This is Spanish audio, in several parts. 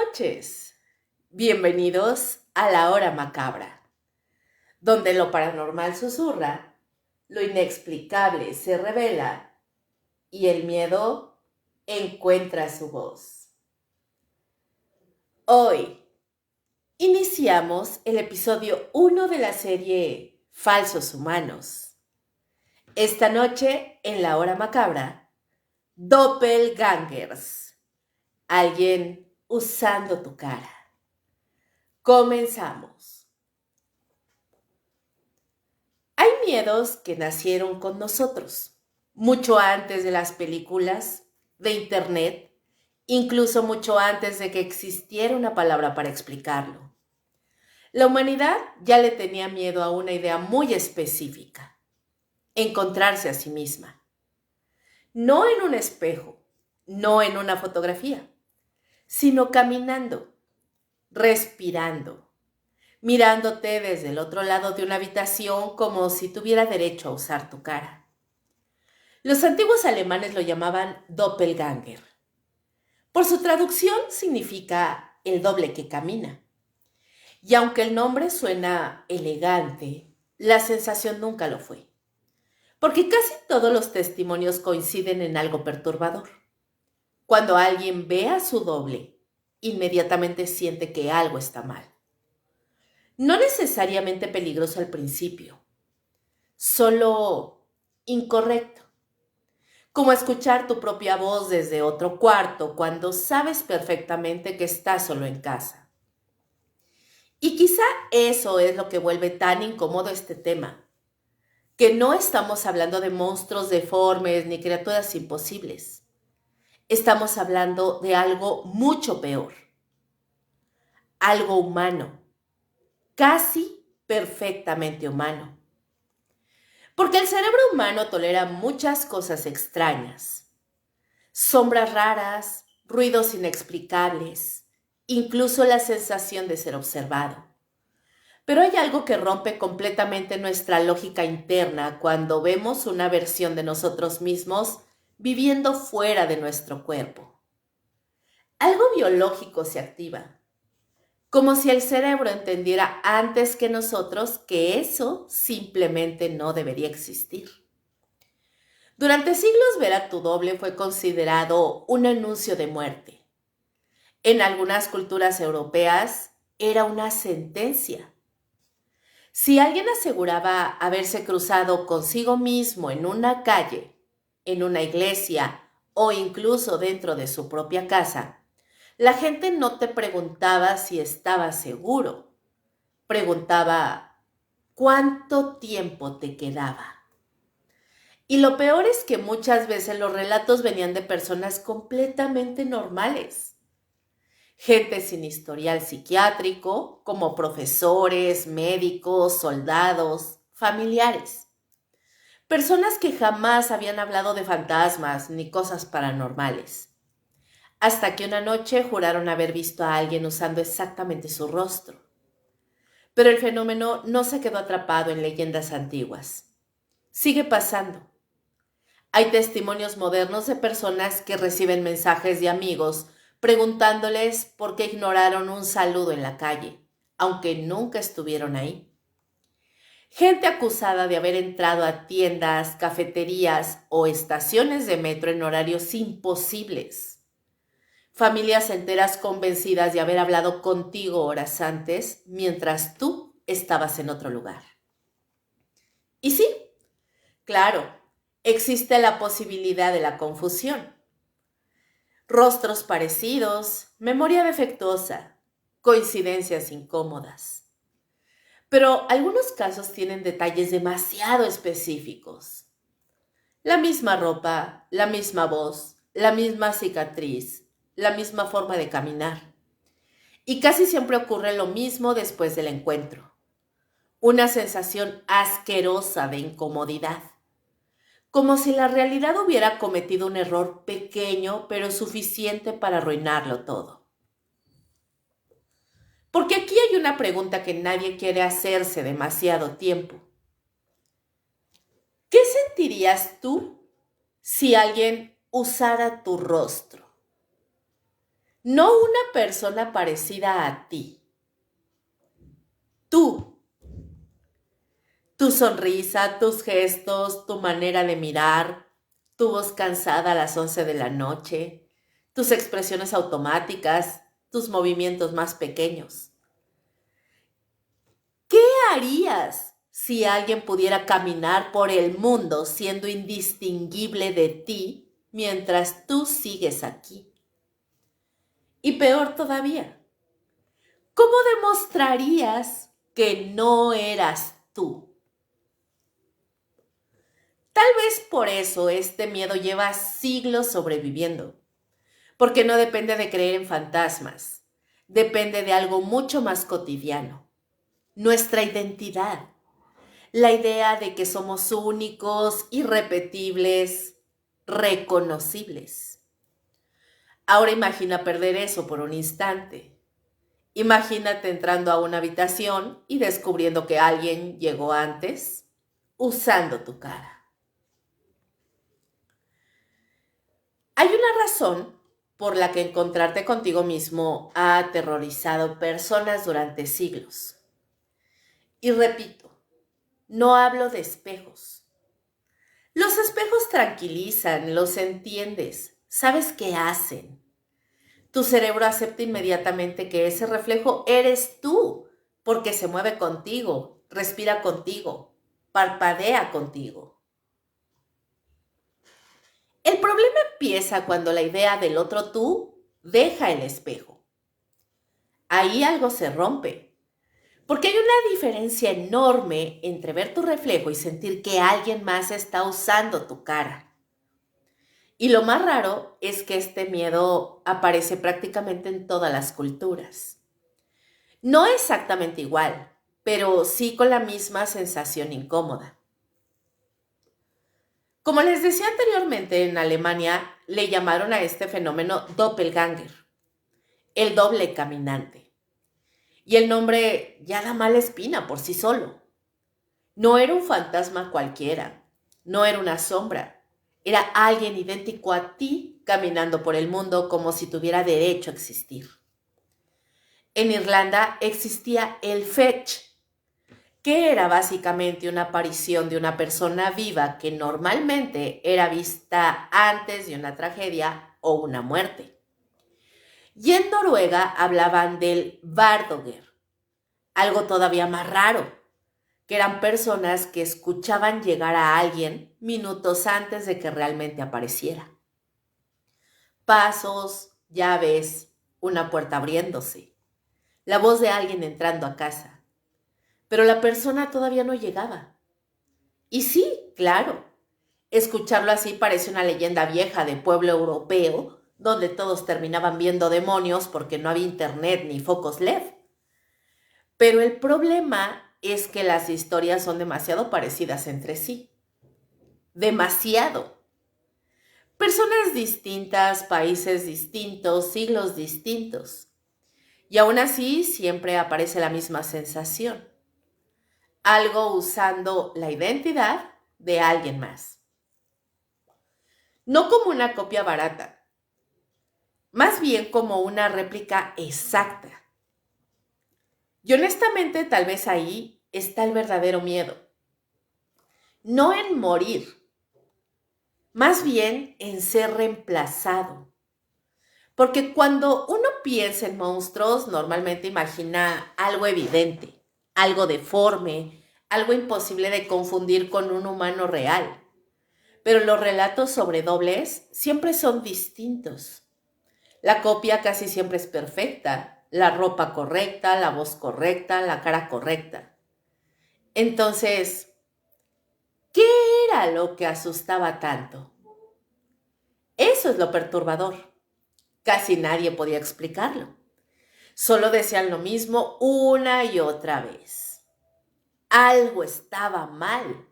noches. Bienvenidos a la hora macabra, donde lo paranormal susurra, lo inexplicable se revela y el miedo encuentra su voz. Hoy iniciamos el episodio 1 de la serie Falsos Humanos. Esta noche, en la hora macabra, Doppelgangers. Alguien usando tu cara. Comenzamos. Hay miedos que nacieron con nosotros, mucho antes de las películas, de internet, incluso mucho antes de que existiera una palabra para explicarlo. La humanidad ya le tenía miedo a una idea muy específica: encontrarse a sí misma. No en un espejo, no en una fotografía, sino caminando, respirando, mirándote desde el otro lado de una habitación como si tuviera derecho a usar tu cara. Los antiguos alemanes lo llamaban Doppelganger. Por su traducción significa el doble que camina. Y aunque el nombre suena elegante, la sensación nunca lo fue. Porque casi todos los testimonios coinciden en algo perturbador. Cuando alguien ve a su doble, inmediatamente siente que algo está mal. No necesariamente peligroso al principio, solo incorrecto. Como escuchar tu propia voz desde otro cuarto cuando sabes perfectamente que estás solo en casa. Y quizá eso es lo que vuelve tan incómodo este tema, que no estamos hablando de monstruos deformes ni criaturas imposibles. Estamos hablando de algo mucho peor, algo humano, casi perfectamente humano. Porque el cerebro humano tolera muchas cosas extrañas, sombras raras, ruidos inexplicables, incluso la sensación de ser observado. Pero hay algo que rompe completamente nuestra lógica interna cuando vemos una versión de nosotros mismos viviendo fuera de nuestro cuerpo. Algo biológico se activa, como si el cerebro entendiera antes que nosotros que eso simplemente no debería existir. Durante siglos ver a tu doble fue considerado un anuncio de muerte. En algunas culturas europeas era una sentencia. Si alguien aseguraba haberse cruzado consigo mismo en una calle, en una iglesia o incluso dentro de su propia casa, la gente no te preguntaba si estaba seguro. Preguntaba cuánto tiempo te quedaba. Y lo peor es que muchas veces los relatos venían de personas completamente normales. Gente sin historial psiquiátrico, como profesores, médicos, soldados, familiares. Personas que jamás habían hablado de fantasmas ni cosas paranormales. Hasta que una noche juraron haber visto a alguien usando exactamente su rostro. Pero el fenómeno no se quedó atrapado en leyendas antiguas. Sigue pasando. Hay testimonios modernos de personas que reciben mensajes de amigos preguntándoles por qué ignoraron un saludo en la calle, aunque nunca estuvieron ahí. Gente acusada de haber entrado a tiendas, cafeterías o estaciones de metro en horarios imposibles. Familias enteras convencidas de haber hablado contigo horas antes mientras tú estabas en otro lugar. Y sí, claro, existe la posibilidad de la confusión. Rostros parecidos, memoria defectuosa, coincidencias incómodas. Pero algunos casos tienen detalles demasiado específicos. La misma ropa, la misma voz, la misma cicatriz, la misma forma de caminar. Y casi siempre ocurre lo mismo después del encuentro. Una sensación asquerosa de incomodidad. Como si la realidad hubiera cometido un error pequeño pero suficiente para arruinarlo todo. Porque aquí hay una pregunta que nadie quiere hacerse demasiado tiempo. ¿Qué sentirías tú si alguien usara tu rostro? no una persona parecida a ti. Tú, tu sonrisa, tus gestos, tu manera de mirar, tu voz cansada a las 11 de la noche, tus expresiones automáticas, tus movimientos más pequeños. ¿Qué harías si alguien pudiera caminar por el mundo siendo indistinguible de ti mientras tú sigues aquí? Y peor todavía, ¿cómo demostrarías que no eras tú? Tal vez por eso este miedo lleva siglos sobreviviendo, porque no depende de creer en fantasmas, depende de algo mucho más cotidiano, nuestra identidad, la idea de que somos únicos, irrepetibles, reconocibles. Ahora imagina perder eso por un instante. Imagínate entrando a una habitación y descubriendo que alguien llegó antes usando tu cara. Hay una razón por la que encontrarte contigo mismo ha aterrorizado personas durante siglos. Y repito, no hablo de espejos. Los espejos tranquilizan, los entiendes, sabes qué hacen. Tu cerebro acepta inmediatamente que ese reflejo eres tú, porque se mueve contigo, respira contigo, parpadea contigo. El problema empieza cuando la idea del otro tú deja el espejo. Ahí algo se rompe, porque hay una diferencia enorme entre ver tu reflejo y sentir que alguien más está usando tu cara. Y lo más raro es que este miedo aparece prácticamente en todas las culturas. No exactamente igual, pero sí con la misma sensación incómoda. Como les decía anteriormente, en Alemania le llamaron a este fenómeno Doppelganger, el doble caminante. Y el nombre ya da mala espina por sí solo. No era un fantasma cualquiera, no era una sombra, era alguien idéntico a ti caminando por el mundo como si tuviera derecho a existir. En Irlanda existía el fetch, que era básicamente una aparición de una persona viva que normalmente era vista antes de una tragedia o una muerte. Y en Noruega hablaban del Vardoger, algo todavía más raro, que eran personas que escuchaban llegar a alguien minutos antes de que realmente apareciera. Pasos, llaves, una puerta abriéndose, la voz de alguien entrando a casa. Pero la persona todavía no llegaba. Y sí, claro, escucharlo así parece una leyenda vieja de pueblo europeo, donde todos terminaban viendo demonios porque no había internet ni focos LED. Pero el problema es que las historias son demasiado parecidas entre sí. Demasiado. Personas distintas, países distintos, siglos distintos. Y aún así siempre aparece la misma sensación. Algo usando la identidad de alguien más. No como una copia barata, más bien como una réplica exacta. Y honestamente, tal vez ahí está el verdadero miedo. No en morir, más bien en ser reemplazado. Porque cuando uno piensa en monstruos, normalmente imagina algo evidente, algo deforme, algo imposible de confundir con un humano real. Pero los relatos sobre dobles siempre son distintos. La copia casi siempre es perfecta, la ropa correcta, la voz correcta, la cara correcta. Entonces, ¿qué era lo que asustaba tanto? Eso es lo perturbador. Casi nadie podía explicarlo. Solo decían lo mismo una y otra vez. Algo estaba mal.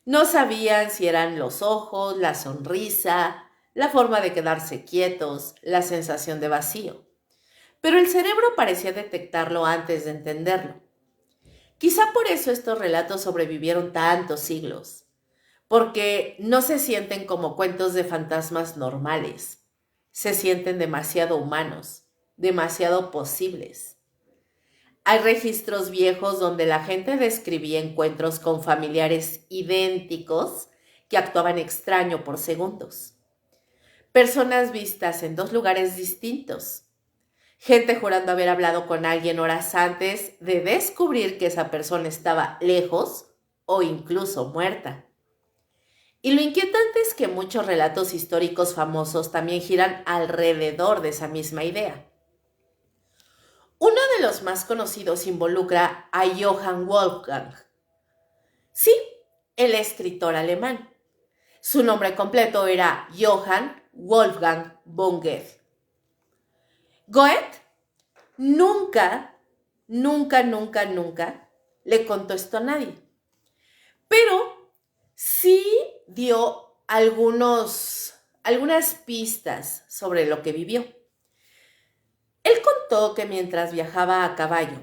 No sabían si eran los ojos, la sonrisa, la forma de quedarse quietos, la sensación de vacío. Pero el cerebro parecía detectarlo antes de entenderlo. Quizá por eso estos relatos sobrevivieron tantos siglos, porque no se sienten como cuentos de fantasmas normales. Se sienten demasiado humanos, demasiado posibles. Hay registros viejos donde la gente describía encuentros con familiares idénticos que actuaban extraño por segundos. Personas vistas en dos lugares distintos. Gente jurando haber hablado con alguien horas antes de descubrir que esa persona estaba lejos o incluso muerta. Y lo inquietante es que muchos relatos históricos famosos también giran alrededor de esa misma idea. Uno de los más conocidos involucra a Johann Wolfgang. Sí, el escritor alemán. Su nombre completo era Johann Wolfgang von Goethe. Goethe nunca le contó esto a nadie. Pero sí dio algunas pistas sobre lo que vivió. Él contó que mientras viajaba a caballo,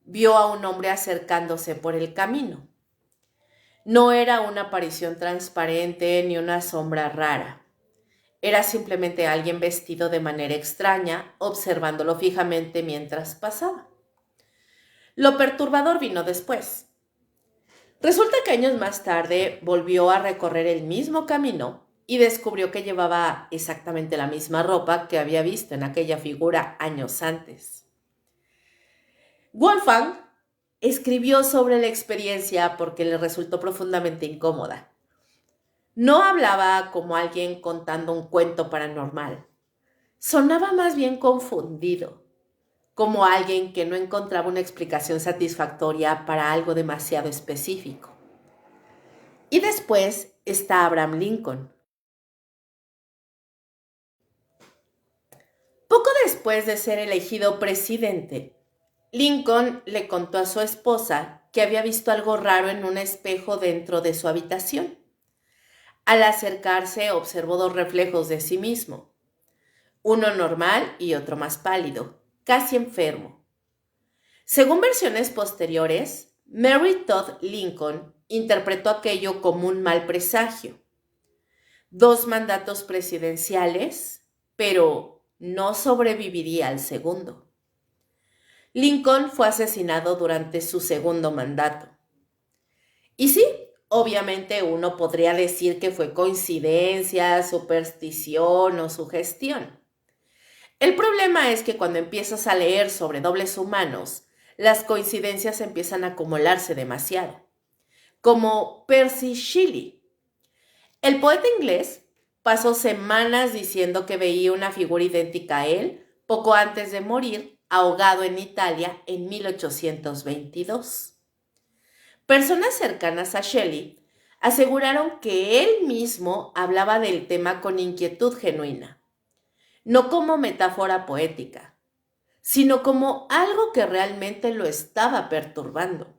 vio a un hombre acercándose por el camino. No era una aparición transparente ni una sombra rara. Era simplemente alguien vestido de manera extraña, observándolo fijamente mientras pasaba. Lo perturbador vino después. Resulta que años más tarde volvió a recorrer el mismo camino y descubrió que llevaba exactamente la misma ropa que había visto en aquella figura años antes. Wolfgang escribió sobre la experiencia porque le resultó profundamente incómoda. No hablaba como alguien contando un cuento paranormal. Sonaba más bien confundido, como alguien que no encontraba una explicación satisfactoria para algo demasiado específico. Y después está Abraham Lincoln. Poco después de ser elegido presidente, Lincoln le contó a su esposa que había visto algo raro en un espejo dentro de su habitación. Al acercarse, observó dos reflejos de sí mismo, uno normal y otro más pálido, casi enfermo. Según versiones posteriores, Mary Todd Lincoln interpretó aquello como un mal presagio. 2 mandatos presidenciales, pero no sobreviviría al segundo. Lincoln fue asesinado durante su segundo mandato. Y sí, obviamente uno podría decir que fue coincidencia, superstición o sugestión. El problema es que cuando empiezas a leer sobre dobles humanos, las coincidencias empiezan a acumularse demasiado. Como Percy Shelley. El poeta inglés pasó semanas diciendo que veía una figura idéntica a él poco antes de morir, ahogado en Italia en 1822. Personas cercanas a Shelley aseguraron que él mismo hablaba del tema con inquietud genuina, no como metáfora poética, sino como algo que realmente lo estaba perturbando.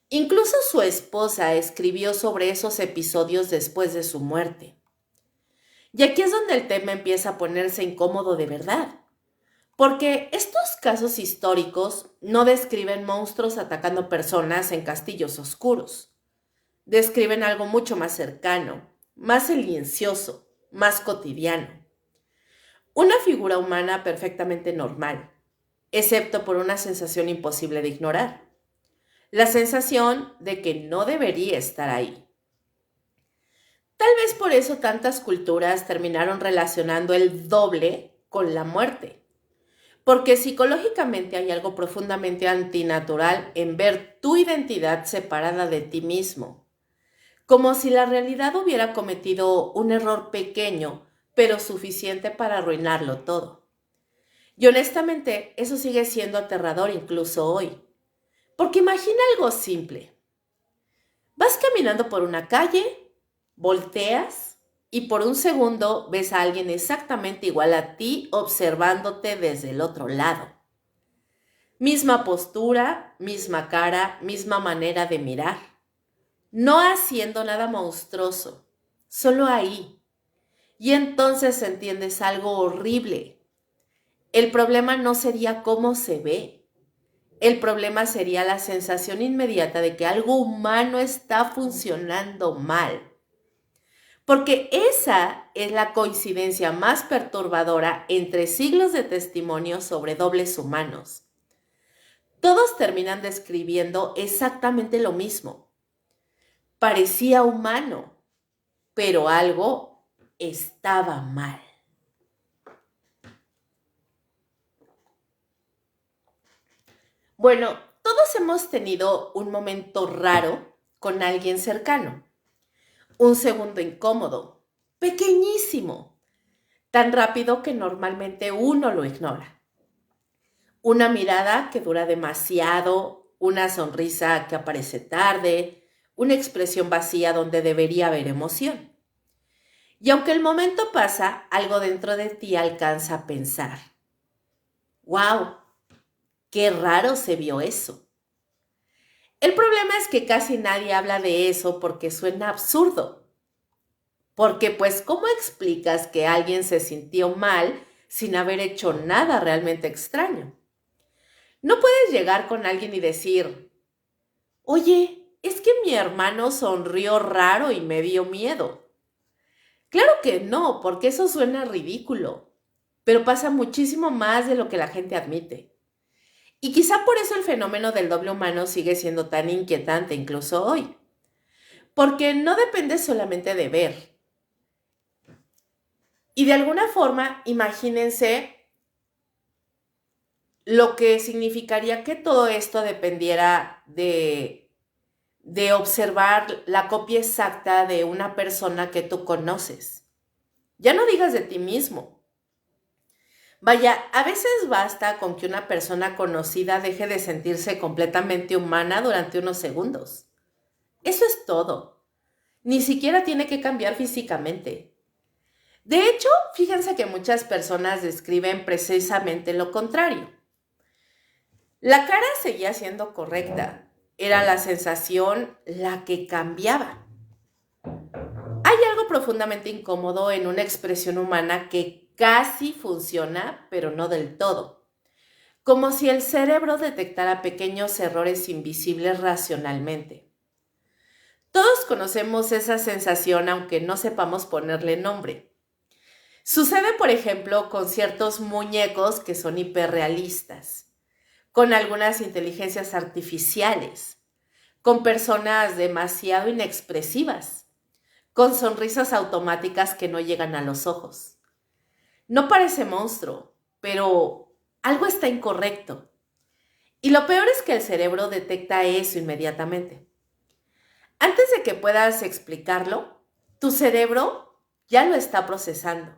Incluso su esposa escribió sobre esos episodios después de su muerte. Y aquí es donde el tema empieza a ponerse incómodo de verdad, porque estos casos históricos no describen monstruos atacando personas en castillos oscuros. Describen algo mucho más cercano, más silencioso, más cotidiano. Una figura humana perfectamente normal, excepto por una sensación imposible de ignorar. La sensación de que no debería estar ahí. Tal vez por eso tantas culturas terminaron relacionando el doble con la muerte. Porque psicológicamente hay algo profundamente antinatural en ver tu identidad separada de ti mismo. Como si la realidad hubiera cometido un error pequeño, pero suficiente para arruinarlo todo. Y honestamente, eso sigue siendo aterrador incluso hoy. Porque imagina algo simple. Vas caminando por una calle, volteas y por un segundo ves a alguien exactamente igual a ti observándote desde el otro lado. Misma postura, misma cara, misma manera de mirar. No haciendo nada monstruoso, solo ahí. Y entonces entiendes algo horrible. El problema no sería cómo se ve. El problema sería la sensación inmediata de que algo humano está funcionando mal. Porque esa es la coincidencia más perturbadora entre siglos de testimonio sobre dobles humanos. Todos terminan describiendo exactamente lo mismo. Parecía humano, pero algo estaba mal. Bueno, todos hemos tenido un momento raro con alguien cercano. Un segundo incómodo, pequeñísimo, tan rápido que normalmente uno lo ignora. Una mirada que dura demasiado, una sonrisa que aparece tarde, una expresión vacía donde debería haber emoción. Y aunque el momento pasa, algo dentro de ti alcanza a pensar, ¡wow! ¡Qué raro se vio eso! El problema es que casi nadie habla de eso porque suena absurdo. Porque pues, ¿cómo explicas que alguien se sintió mal sin haber hecho nada realmente extraño? No puedes llegar con alguien y decir, oye, es que mi hermano sonrió raro y me dio miedo. Claro que no, porque eso suena ridículo, pero pasa muchísimo más de lo que la gente admite. Y quizá por eso el fenómeno del doble humano sigue siendo tan inquietante incluso hoy. Porque no depende solamente de ver. Y de alguna forma, imagínense lo que significaría que todo esto dependiera de observar la copia exacta de una persona que tú conoces. Ya no digas de ti mismo. Vaya, a veces basta con que una persona conocida deje de sentirse completamente humana durante unos segundos. Eso es todo. Ni siquiera tiene que cambiar físicamente. De hecho, fíjense que muchas personas describen precisamente lo contrario. La cara seguía siendo correcta. Era la sensación la que cambiaba. Hay algo profundamente incómodo en una expresión humana que casi funciona, pero no del todo. Como si el cerebro detectara pequeños errores invisibles racionalmente. Todos conocemos esa sensación aunque no sepamos ponerle nombre. Sucede, por ejemplo, con ciertos muñecos que son hiperrealistas, con algunas inteligencias artificiales, con personas demasiado inexpresivas, con sonrisas automáticas que no llegan a los ojos. No parece monstruo, pero algo está incorrecto. Y lo peor es que el cerebro detecta eso inmediatamente. Antes de que puedas explicarlo, tu cerebro ya lo está procesando.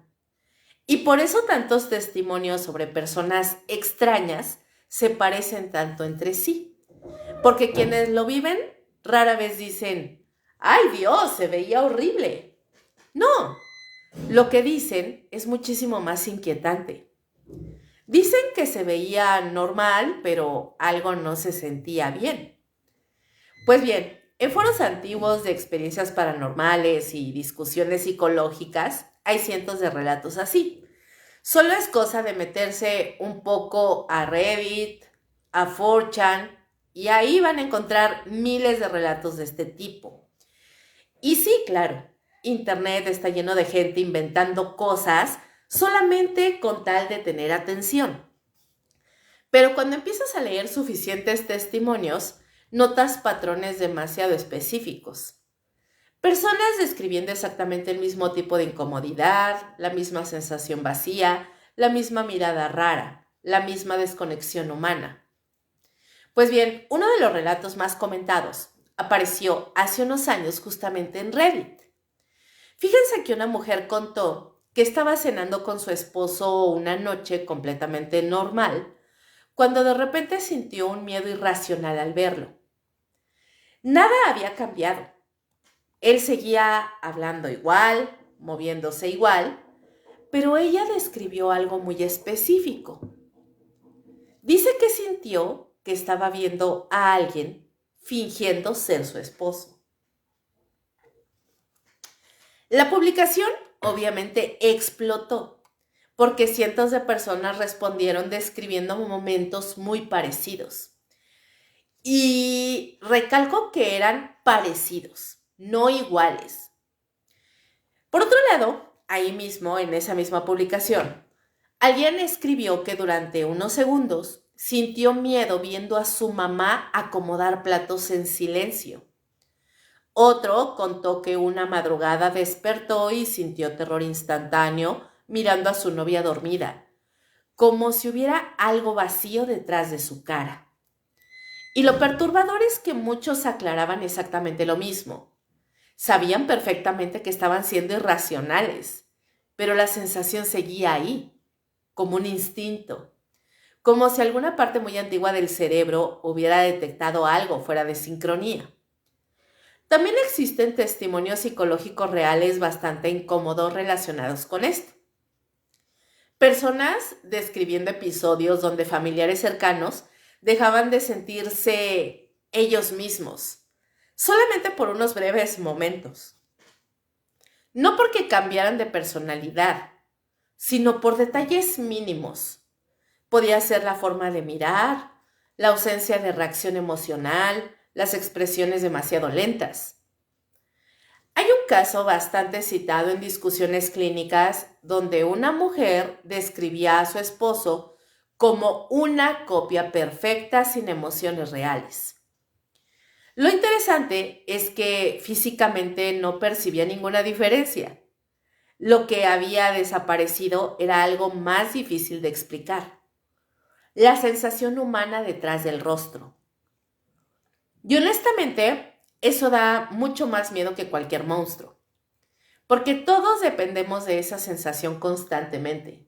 Y por eso tantos testimonios sobre personas extrañas se parecen tanto entre sí. Porque quienes lo viven rara vez dicen, ¡ay Dios, se veía horrible! No, lo que dicen es muchísimo más inquietante. Dicen que se veía normal, pero algo no se sentía bien. Pues bien, en foros antiguos de experiencias paranormales y discusiones psicológicas hay cientos de relatos así. Solo es cosa de meterse un poco a Reddit, a 4chan, y ahí van a encontrar miles de relatos de este tipo. Y sí, claro, Internet está lleno de gente inventando cosas solamente con tal de tener atención. Pero cuando empiezas a leer suficientes testimonios, notas patrones demasiado específicos. Personas describiendo exactamente el mismo tipo de incomodidad, la misma sensación vacía, la misma mirada rara, la misma desconexión humana. Pues bien, uno de los relatos más comentados apareció hace unos años justamente en Reddit. Fíjense que una mujer contó que estaba cenando con su esposo una noche completamente normal, cuando de repente sintió un miedo irracional al verlo. Nada había cambiado. Él seguía hablando igual, moviéndose igual, pero ella describió algo muy específico. Dice que sintió que estaba viendo a alguien fingiendo ser su esposo. La publicación obviamente explotó porque cientos de personas respondieron describiendo momentos muy parecidos. Y recalco que eran parecidos, no iguales. Por otro lado, ahí mismo, en esa misma publicación, alguien escribió que durante unos segundos sintió miedo viendo a su mamá acomodar platos en silencio. Otro contó que una madrugada despertó y sintió terror instantáneo mirando a su novia dormida, como si hubiera algo vacío detrás de su cara. Y lo perturbador es que muchos aclaraban exactamente lo mismo. Sabían perfectamente que estaban siendo irracionales, pero la sensación seguía ahí, como un instinto, como si alguna parte muy antigua del cerebro hubiera detectado algo fuera de sincronía. También existen testimonios psicológicos reales bastante incómodos relacionados con esto. Personas describiendo episodios donde familiares cercanos dejaban de sentirse ellos mismos, solamente por unos breves momentos. No porque cambiaran de personalidad, sino por detalles mínimos. Podía ser la forma de mirar, la ausencia de reacción emocional, las expresiones demasiado lentas. Hay un caso bastante citado en discusiones clínicas donde una mujer describía a su esposo como una copia perfecta sin emociones reales. Lo interesante es que físicamente no percibía ninguna diferencia. Lo que había desaparecido era algo más difícil de explicar: la sensación humana detrás del rostro. Y honestamente, eso da mucho más miedo que cualquier monstruo, porque todos dependemos de esa sensación constantemente.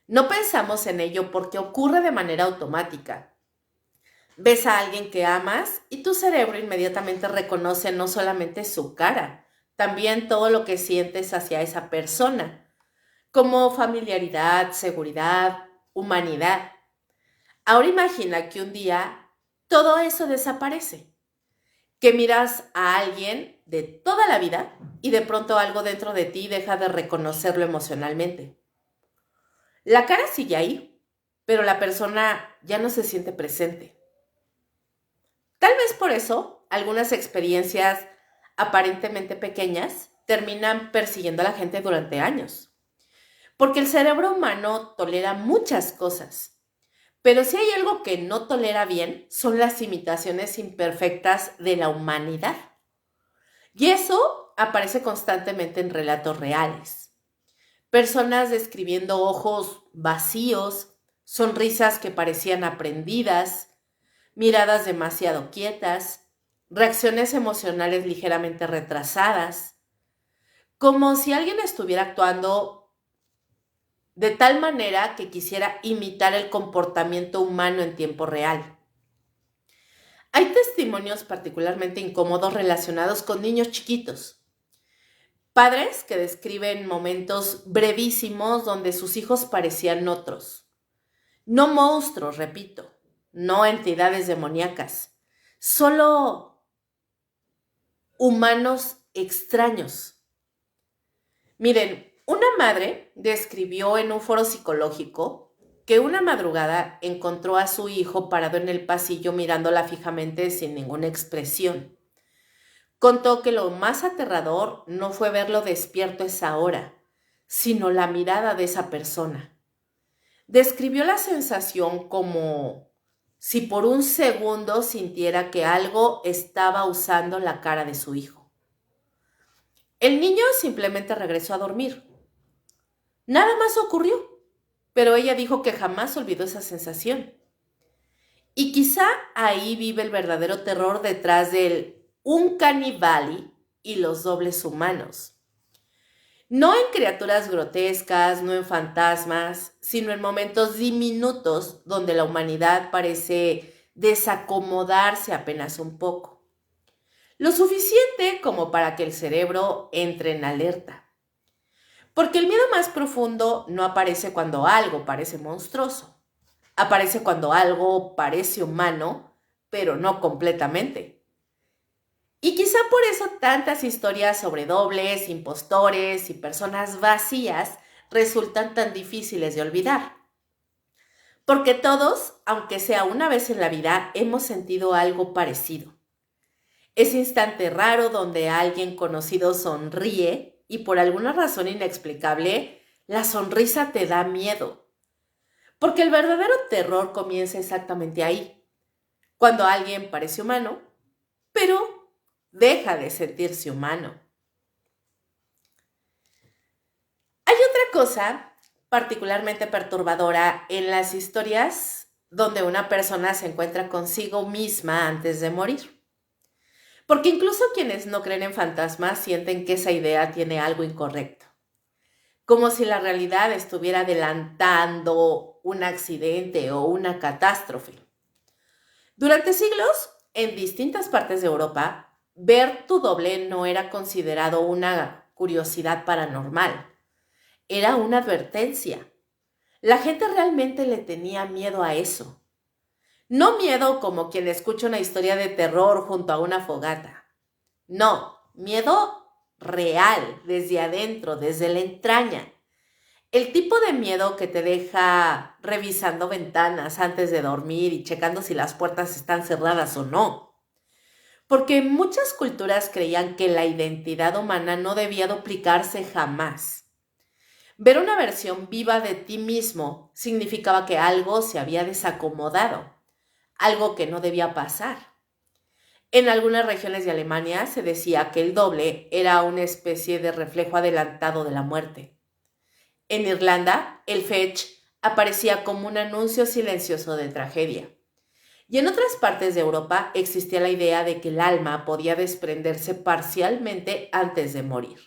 No pensamos en ello porque ocurre de manera automática. Ves a alguien que amas y tu cerebro inmediatamente reconoce no solamente su cara, también todo lo que sientes hacia esa persona, como familiaridad, seguridad, humanidad. Ahora imagina que un día todo eso desaparece, que miras a alguien de toda la vida y de pronto algo dentro de ti deja de reconocerlo emocionalmente. La cara sigue ahí, pero la persona ya no se siente presente. Tal vez por eso algunas experiencias aparentemente pequeñas terminan persiguiendo a la gente durante años, porque el cerebro humano tolera muchas cosas. Pero si hay algo que no tolera bien, son las imitaciones imperfectas de la humanidad. Y eso aparece constantemente en relatos reales. Personas describiendo ojos vacíos, sonrisas que parecían aprendidas, miradas demasiado quietas, reacciones emocionales ligeramente retrasadas, como si alguien estuviera actuando de tal manera que quisiera imitar el comportamiento humano en tiempo real. Hay testimonios particularmente incómodos relacionados con niños chiquitos. Padres que describen momentos brevísimos donde sus hijos parecían otros. No monstruos, repito, no entidades demoníacas, solo humanos extraños. Miren, una madre describió en un foro psicológico que una madrugada encontró a su hijo parado en el pasillo mirándola fijamente sin ninguna expresión. Contó que lo más aterrador no fue verlo despierto a esa hora, sino la mirada de esa persona. Describió la sensación como si por un segundo sintiera que algo estaba usando la cara de su hijo. El niño simplemente regresó a dormir. Nada más ocurrió, pero ella dijo que jamás olvidó esa sensación. Y quizá ahí vive el verdadero terror detrás del Uncanny Valley y los dobles humanos. No en criaturas grotescas, no en fantasmas, sino en momentos diminutos donde la humanidad parece desacomodarse apenas un poco. Lo suficiente como para que el cerebro entre en alerta. Porque el miedo más profundo no aparece cuando algo parece monstruoso. Aparece cuando algo parece humano, pero no completamente. Y quizá por eso tantas historias sobre dobles, impostores y personas vacías resultan tan difíciles de olvidar. Porque todos, aunque sea una vez en la vida, hemos sentido algo parecido. Ese instante raro donde alguien conocido sonríe y por alguna razón inexplicable, la sonrisa te da miedo. Porque el verdadero terror comienza exactamente ahí, cuando alguien parece humano, pero deja de sentirse humano. Hay otra cosa particularmente perturbadora en las historias donde una persona se encuentra consigo misma antes de morir. Porque incluso quienes no creen en fantasmas sienten que esa idea tiene algo incorrecto. Como si la realidad estuviera adelantando un accidente o una catástrofe. Durante siglos, en distintas partes de Europa, ver tu doble no era considerado una curiosidad paranormal. Era una advertencia. La gente realmente le tenía miedo a eso. No miedo como quien escucha una historia de terror junto a una fogata. No, miedo real, desde adentro, desde la entraña. El tipo de miedo que te deja revisando ventanas antes de dormir y checando si las puertas están cerradas o no. Porque muchas culturas creían que la identidad humana no debía duplicarse jamás. Ver una versión viva de ti mismo significaba que algo se había desacomodado, algo que no debía pasar. En algunas regiones de Alemania se decía que el doble era una especie de reflejo adelantado de la muerte. En Irlanda, el fetch aparecía como un anuncio silencioso de tragedia. Y en otras partes de Europa existía la idea de que el alma podía desprenderse parcialmente antes de morir.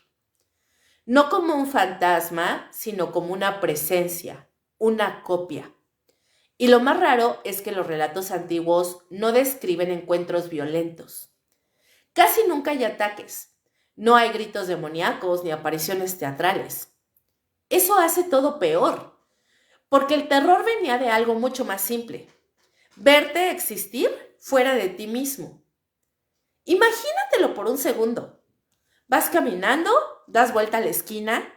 No como un fantasma, sino como una presencia, una copia. Y lo más raro es que los relatos antiguos no describen encuentros violentos. Casi nunca hay ataques. No hay gritos demoníacos ni apariciones teatrales. Eso hace todo peor, porque el terror venía de algo mucho más simple. Verte existir fuera de ti mismo. Imagínatelo por un segundo. Vas caminando, das vuelta a la esquina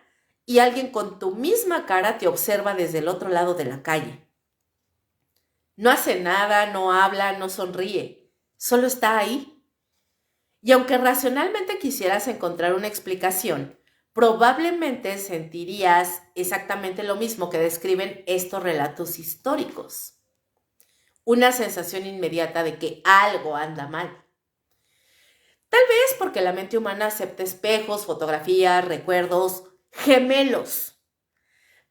y alguien con tu misma cara te observa desde el otro lado de la calle. No hace nada, no habla, no sonríe, solo está ahí. Y aunque racionalmente quisieras encontrar una explicación, probablemente sentirías exactamente lo mismo que describen estos relatos históricos. Una sensación inmediata de que algo anda mal. Tal vez porque la mente humana acepta espejos, fotografías, recuerdos, gemelos,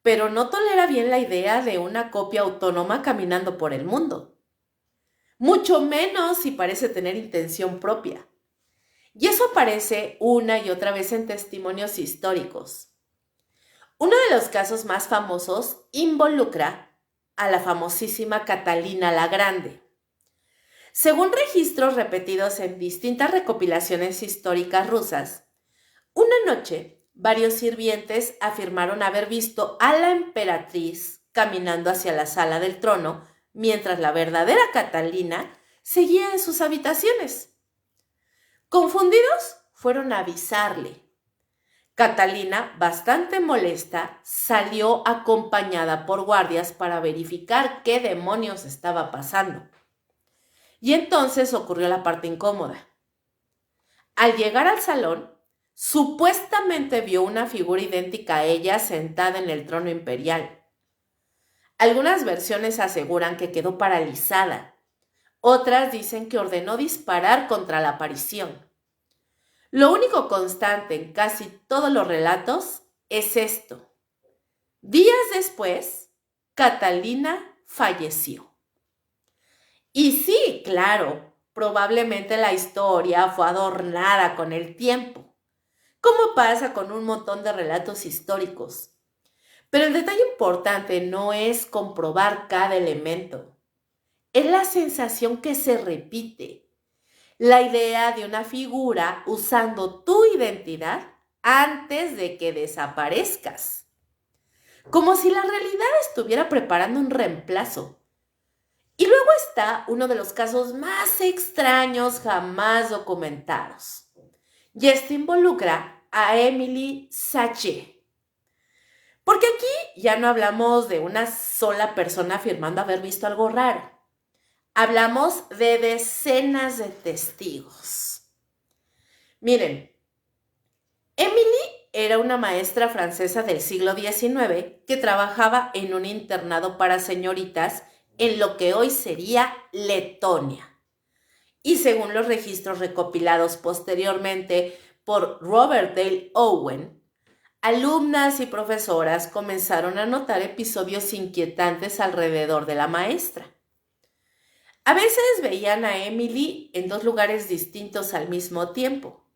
pero no tolera bien la idea de una copia autónoma caminando por el mundo. Mucho menos si parece tener intención propia. Y eso aparece una y otra vez en testimonios históricos. Uno de los casos más famosos involucra a la famosísima Catalina la Grande. Según registros repetidos en distintas recopilaciones históricas rusas, una noche varios sirvientes afirmaron haber visto a la emperatriz caminando hacia la sala del trono mientras la verdadera Catalina seguía en sus habitaciones. Confundidos, fueron a avisarle. Catalina, bastante molesta, salió acompañada por guardias para verificar qué demonios estaba pasando. Y entonces ocurrió la parte incómoda. Al llegar al salón, supuestamente vio una figura idéntica a ella sentada en el trono imperial. Algunas versiones aseguran que quedó paralizada. Otras dicen que ordenó disparar contra la aparición. Lo único constante en casi todos los relatos es esto. Días después, Catalina falleció. Y sí, claro, probablemente la historia fue adornada con el tiempo, como pasa con un montón de relatos históricos. Pero el detalle importante no es comprobar cada elemento, es la sensación que se repite, la idea de una figura usando tu identidad antes de que desaparezcas, como si la realidad estuviera preparando un reemplazo. Y luego está uno de los casos más extraños jamás documentados. Y este involucra a Emily Saché. Porque aquí ya no hablamos de una sola persona afirmando haber visto algo raro. Hablamos de decenas de testigos. Miren, Emily era una maestra francesa del siglo XIX que trabajaba en un internado para señoritas en lo que hoy sería Letonia. Y según los registros recopilados posteriormente por Robert Dale Owen, alumnas y profesoras comenzaron a notar episodios inquietantes alrededor de la maestra. A veces veían a Emily en dos lugares distintos al mismo tiempo,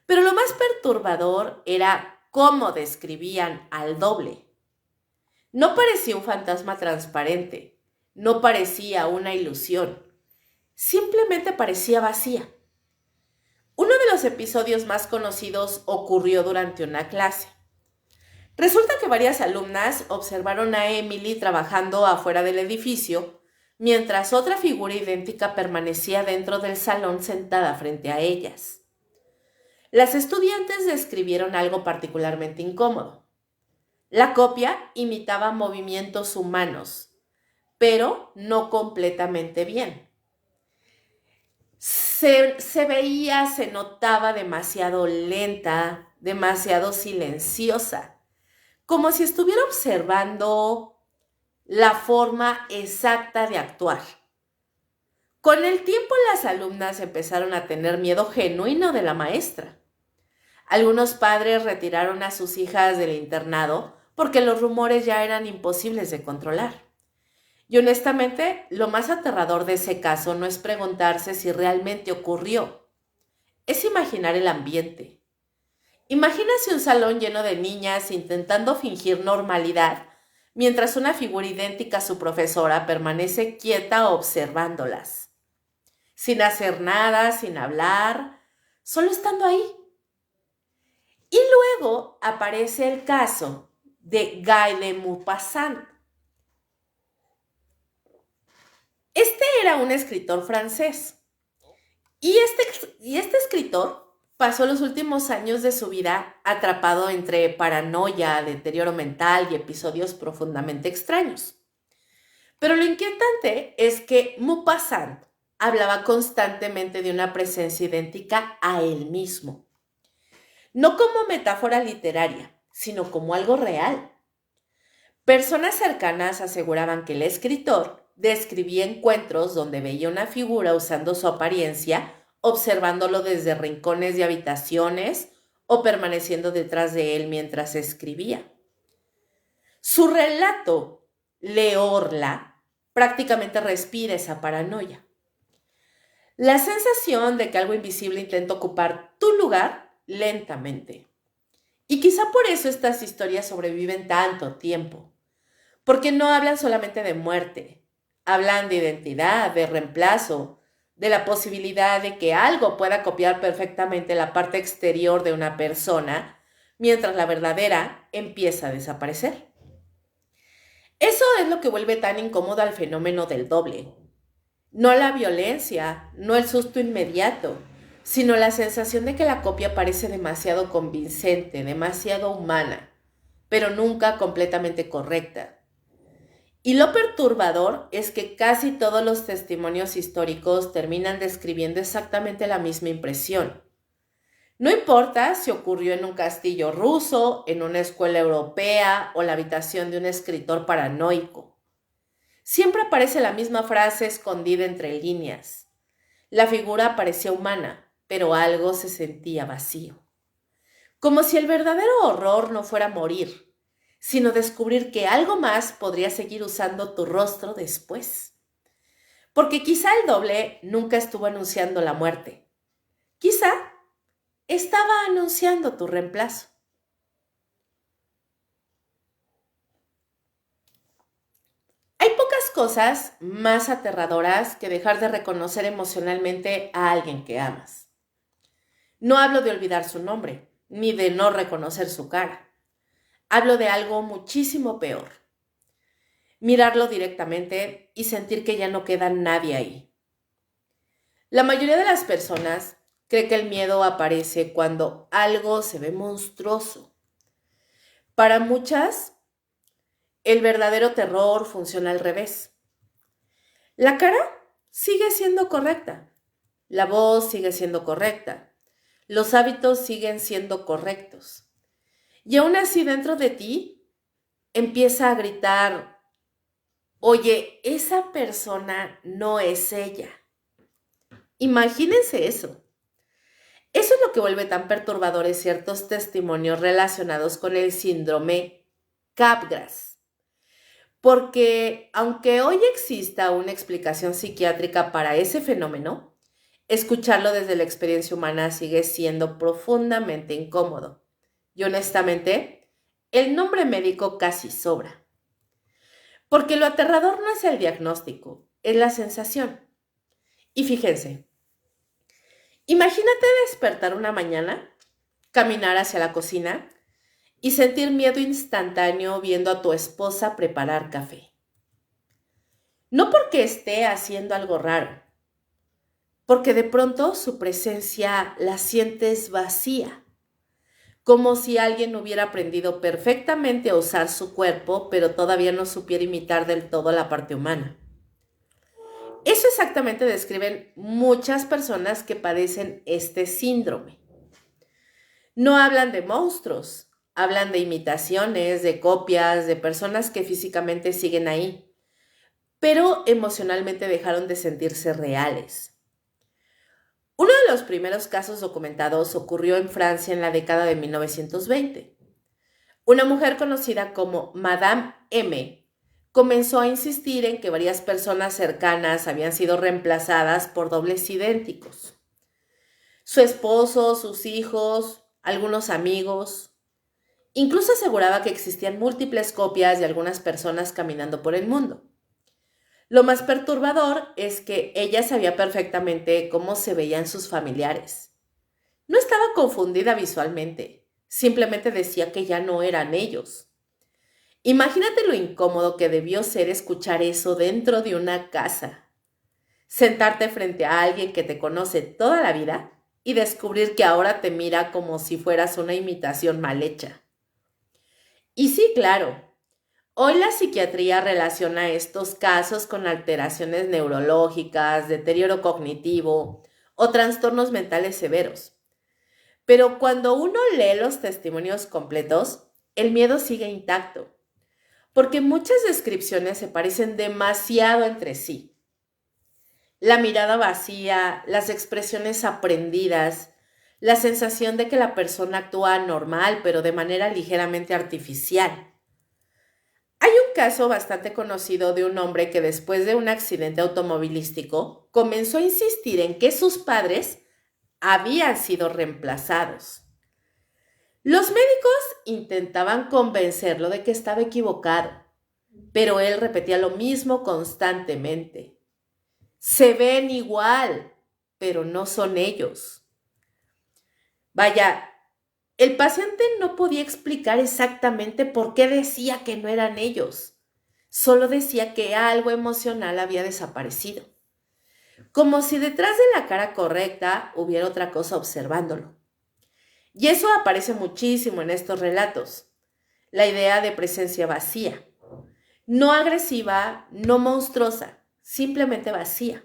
pero lo más perturbador era cómo describían al doble. No parecía un fantasma transparente, no parecía una ilusión, simplemente parecía vacía. Uno de los episodios más conocidos ocurrió durante una clase. Resulta que varias alumnas observaron a Emily trabajando afuera del edificio, mientras otra figura idéntica permanecía dentro del salón sentada frente a ellas. Las estudiantes describieron algo particularmente incómodo. La copia imitaba movimientos humanos, pero no completamente bien. Se veía, se notaba demasiado lenta, demasiado silenciosa, como si estuviera observando la forma exacta de actuar. Con el tiempo las alumnas empezaron a tener miedo genuino de la maestra. Algunos padres retiraron a sus hijas del internado porque los rumores ya eran imposibles de controlar. Y honestamente, lo más aterrador de ese caso no es preguntarse si realmente ocurrió, es imaginar el ambiente. Imagínase un salón lleno de niñas intentando fingir normalidad, mientras una figura idéntica a su profesora permanece quieta observándolas, sin hacer nada, sin hablar, solo estando ahí. Y luego aparece el caso de Guy de Maupassant. Este era un escritor francés y este escritor pasó los últimos años de su vida atrapado entre paranoia, deterioro mental y episodios profundamente extraños. Pero lo inquietante es que Maupassant hablaba constantemente de una presencia idéntica a él mismo, no como metáfora literaria, sino como algo real. Personas cercanas aseguraban que el escritor describía encuentros donde veía una figura usando su apariencia, observándolo desde rincones de habitaciones o permaneciendo detrás de él mientras escribía. Su relato, Leorla, prácticamente respira esa paranoia. La sensación de que algo invisible intenta ocupar tu lugar lentamente. Y quizá por eso estas historias sobreviven tanto tiempo, porque no hablan solamente de muerte. Hablan de identidad, de reemplazo, de la posibilidad de que algo pueda copiar perfectamente la parte exterior de una persona, mientras la verdadera empieza a desaparecer. Eso es lo que vuelve tan incómodo al fenómeno del doble. No la violencia, no el susto inmediato, sino la sensación de que la copia parece demasiado convincente, demasiado humana, pero nunca completamente correcta. Y lo perturbador es que casi todos los testimonios históricos terminan describiendo exactamente la misma impresión. No importa si ocurrió en un castillo ruso, en una escuela europea o la habitación de un escritor paranoico. Siempre aparece la misma frase escondida entre líneas. La figura parecía humana, pero algo se sentía vacío. Como si el verdadero horror no fuera morir, sino descubrir que algo más podría seguir usando tu rostro después. Porque quizá el doble nunca estuvo anunciando la muerte. Quizá estaba anunciando tu reemplazo. Hay pocas cosas más aterradoras que dejar de reconocer emocionalmente a alguien que amas. No hablo de olvidar su nombre, ni de no reconocer su cara. Hablo de algo muchísimo peor. Mirarlo directamente y sentir que ya no queda nadie ahí. La mayoría de las personas cree que el miedo aparece cuando algo se ve monstruoso. Para muchas, el verdadero terror funciona al revés. La cara sigue siendo correcta. La voz sigue siendo correcta. Los hábitos siguen siendo correctos. Y aún así dentro de ti empieza a gritar, oye, esa persona no es ella. Imagínense eso. Eso es lo que vuelve tan perturbadores ciertos testimonios relacionados con el síndrome Capgras. Porque aunque hoy exista una explicación psiquiátrica para ese fenómeno, escucharlo desde la experiencia humana sigue siendo profundamente incómodo. Y honestamente, el nombre médico casi sobra. Porque lo aterrador no es el diagnóstico, es la sensación. Y fíjense, imagínate despertar una mañana, caminar hacia la cocina y sentir miedo instantáneo viendo a tu esposa preparar café. No porque esté haciendo algo raro, porque de pronto su presencia la sientes vacía, como si alguien hubiera aprendido perfectamente a usar su cuerpo, pero todavía no supiera imitar del todo la parte humana. Eso exactamente describen muchas personas que padecen este síndrome. No hablan de monstruos, hablan de imitaciones, de copias, de personas que físicamente siguen ahí, pero emocionalmente dejaron de sentirse reales. Uno de los primeros casos documentados ocurrió en Francia en la década de 1920. Una mujer conocida como Madame M comenzó a insistir en que varias personas cercanas habían sido reemplazadas por dobles idénticos. Su esposo, sus hijos, algunos amigos. Incluso aseguraba que existían múltiples copias de algunas personas caminando por el mundo. Lo más perturbador es que ella sabía perfectamente cómo se veían sus familiares. No estaba confundida visualmente, simplemente decía que ya no eran ellos. Imagínate lo incómodo que debió ser escuchar eso dentro de una casa. Sentarte frente a alguien que te conoce toda la vida y descubrir que ahora te mira como si fueras una imitación mal hecha. Y sí, claro, hoy la psiquiatría relaciona estos casos con alteraciones neurológicas, deterioro cognitivo o trastornos mentales severos. Pero cuando uno lee los testimonios completos, el miedo sigue intacto, porque muchas descripciones se parecen demasiado entre sí. La mirada vacía, las expresiones aprendidas, la sensación de que la persona actúa normal pero de manera ligeramente artificial. Hay un caso bastante conocido de un hombre que después de un accidente automovilístico comenzó a insistir en que sus padres habían sido reemplazados. Los médicos intentaban convencerlo de que estaba equivocado, pero él repetía lo mismo constantemente. Se ven igual, pero no son ellos. Vaya, el paciente no podía explicar exactamente por qué decía que no eran ellos. Solo decía que algo emocional había desaparecido. Como si detrás de la cara correcta hubiera otra cosa observándolo. Y eso aparece muchísimo en estos relatos. La idea de presencia vacía. No agresiva, no monstruosa, simplemente vacía.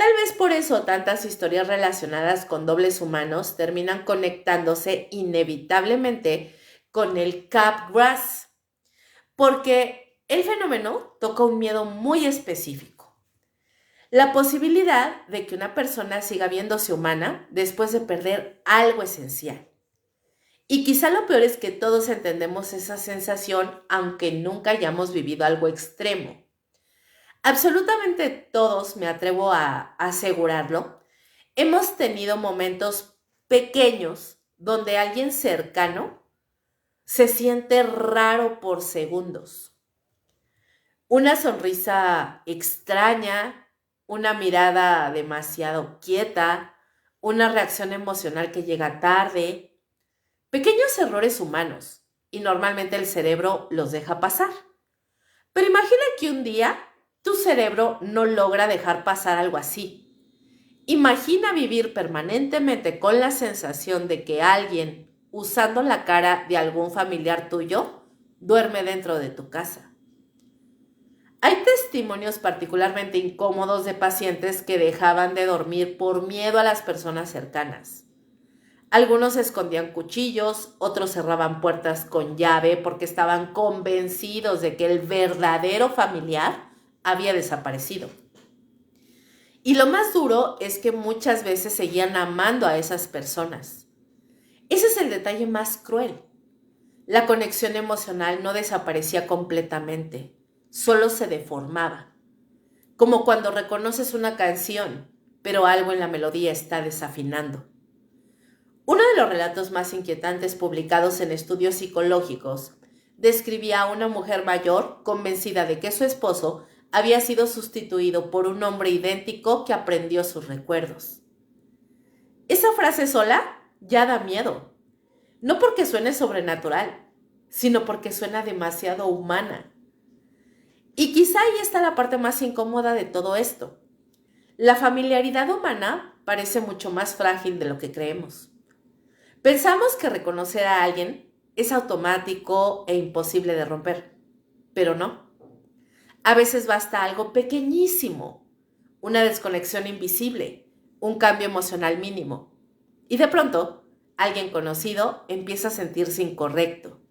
Tal vez por eso tantas historias relacionadas con dobles humanos terminan conectándose inevitablemente con el Capgras, porque el fenómeno toca un miedo muy específico. La posibilidad de que una persona siga viéndose humana después de perder algo esencial. Y quizá lo peor es que todos entendemos esa sensación aunque nunca hayamos vivido algo extremo. Absolutamente todos, me atrevo a asegurarlo, hemos tenido momentos pequeños donde alguien cercano se siente raro por segundos. Una sonrisa extraña, una mirada demasiado quieta, una reacción emocional que llega tarde, pequeños errores humanos, y normalmente el cerebro los deja pasar. Pero imagina que un día tu cerebro no logra dejar pasar algo así. Imagina vivir permanentemente con la sensación de que alguien, usando la cara de algún familiar tuyo, duerme dentro de tu casa. Hay testimonios particularmente incómodos de pacientes que dejaban de dormir por miedo a las personas cercanas. Algunos escondían cuchillos, otros cerraban puertas con llave porque estaban convencidos de que el verdadero familiar había desaparecido. Y lo más duro es que muchas veces seguían amando a esas personas. Ese es el detalle más cruel. La conexión emocional no desaparecía completamente, solo se deformaba. Como cuando reconoces una canción, pero algo en la melodía está desafinando. Uno de los relatos más inquietantes publicados en estudios psicológicos describía a una mujer mayor convencida de que su esposo había sido sustituido por un hombre idéntico que aprendió sus recuerdos. Esa frase sola ya da miedo, no porque suene sobrenatural, sino porque suena demasiado humana. Y quizá ahí está la parte más incómoda de todo esto. La familiaridad humana parece mucho más frágil de lo que creemos. Pensamos que reconocer a alguien es automático e imposible de romper, pero no. A veces basta algo pequeñísimo, una desconexión invisible, un cambio emocional mínimo. Y de pronto, alguien conocido empieza a sentirse incorrecto,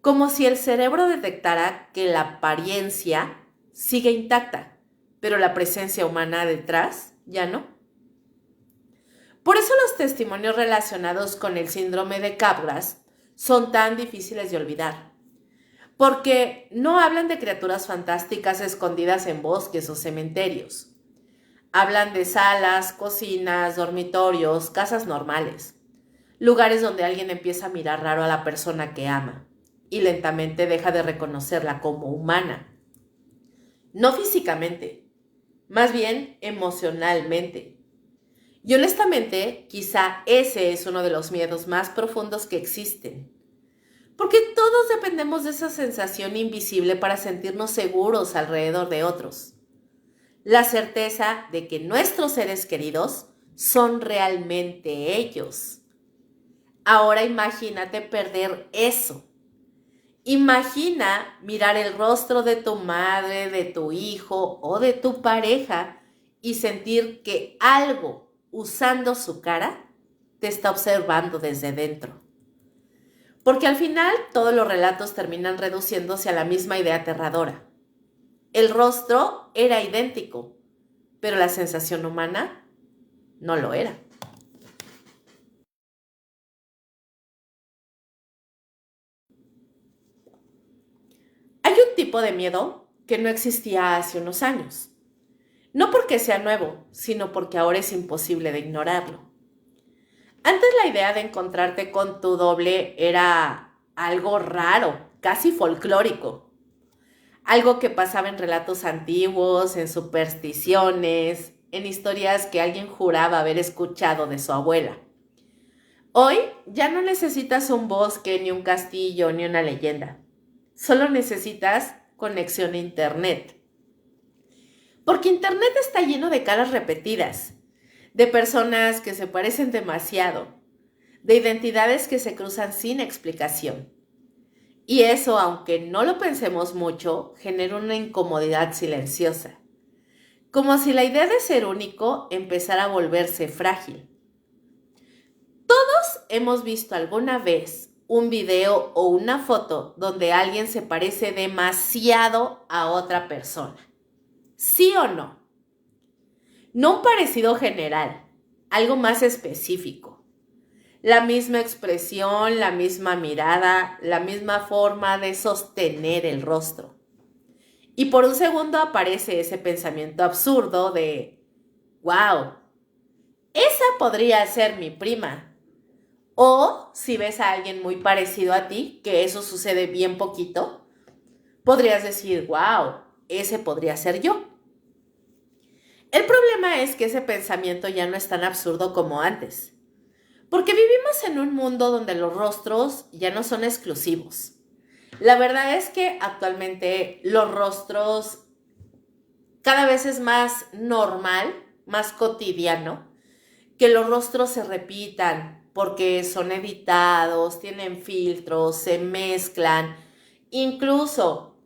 como si el cerebro detectara que la apariencia sigue intacta, pero la presencia humana detrás ya no. Por eso los testimonios relacionados con el síndrome de Capgras son tan difíciles de olvidar, porque no hablan de criaturas fantásticas escondidas en bosques o cementerios. Hablan de salas, cocinas, dormitorios, casas normales, lugares donde alguien empieza a mirar raro a la persona que ama y lentamente deja de reconocerla como humana. No físicamente, más bien emocionalmente. Y honestamente, quizá ese es uno de los miedos más profundos que existen. Porque todos dependemos de esa sensación invisible para sentirnos seguros alrededor de otros. La certeza de que nuestros seres queridos son realmente ellos. Ahora imagínate perder eso. Imagina mirar el rostro de tu madre, de tu hijo o de tu pareja y sentir que algo usando su cara te está observando desde dentro. Porque al final todos los relatos terminan reduciéndose a la misma idea aterradora. El rostro era idéntico, pero la sensación humana no lo era. Hay un tipo de miedo que no existía hace unos años. No porque sea nuevo, sino porque ahora es imposible de ignorarlo. Antes la idea de encontrarte con tu doble era algo raro, casi folclórico. Algo que pasaba en relatos antiguos, en supersticiones, en historias que alguien juraba haber escuchado de su abuela. Hoy ya no necesitas un bosque, ni un castillo, ni una leyenda. Solo necesitas conexión a Internet. Porque Internet está lleno de caras repetidas, de personas que se parecen demasiado, de identidades que se cruzan sin explicación. Y eso, aunque no lo pensemos mucho, genera una incomodidad silenciosa, como si la idea de ser único empezara a volverse frágil. Todos hemos visto alguna vez un video o una foto donde alguien se parece demasiado a otra persona. ¿Sí o no? No un parecido general, algo más específico. La misma expresión, la misma mirada, la misma forma de sostener el rostro. Y por un segundo aparece ese pensamiento absurdo de, wow, esa podría ser mi prima. O si ves a alguien muy parecido a ti, que eso sucede bien poquito, podrías decir, wow, ese podría ser yo. El problema es que ese pensamiento ya no es tan absurdo como antes. Porque vivimos en un mundo donde los rostros ya no son exclusivos. La verdad es que actualmente los rostros cada vez es más normal, más cotidiano, que los rostros se repitan porque son editados, tienen filtros, se mezclan. Incluso,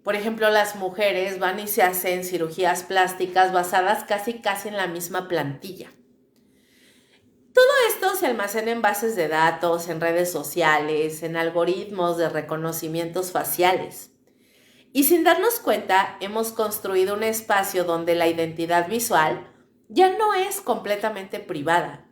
por ejemplo, las mujeres van y se hacen cirugías plásticas basadas casi en la misma plantilla. Esto se almacena en bases de datos, en redes sociales, en algoritmos de reconocimientos faciales. Y sin darnos cuenta, hemos construido un espacio donde la identidad visual ya no es completamente privada.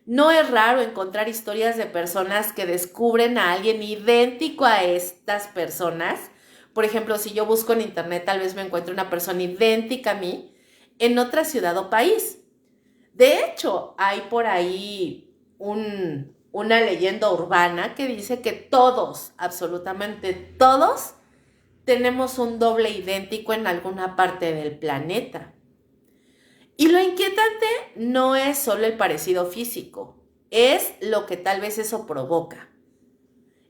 No es raro encontrar historias de personas que descubren a alguien idéntico a estas personas. Por ejemplo, si yo busco en internet, tal vez me encuentre una persona idéntica a mí en otra ciudad o país. De hecho, hay por ahí una leyenda urbana que dice que todos, absolutamente todos, tenemos un doble idéntico en alguna parte del planeta. Y lo inquietante no es solo el parecido físico, es lo que tal vez eso provoca.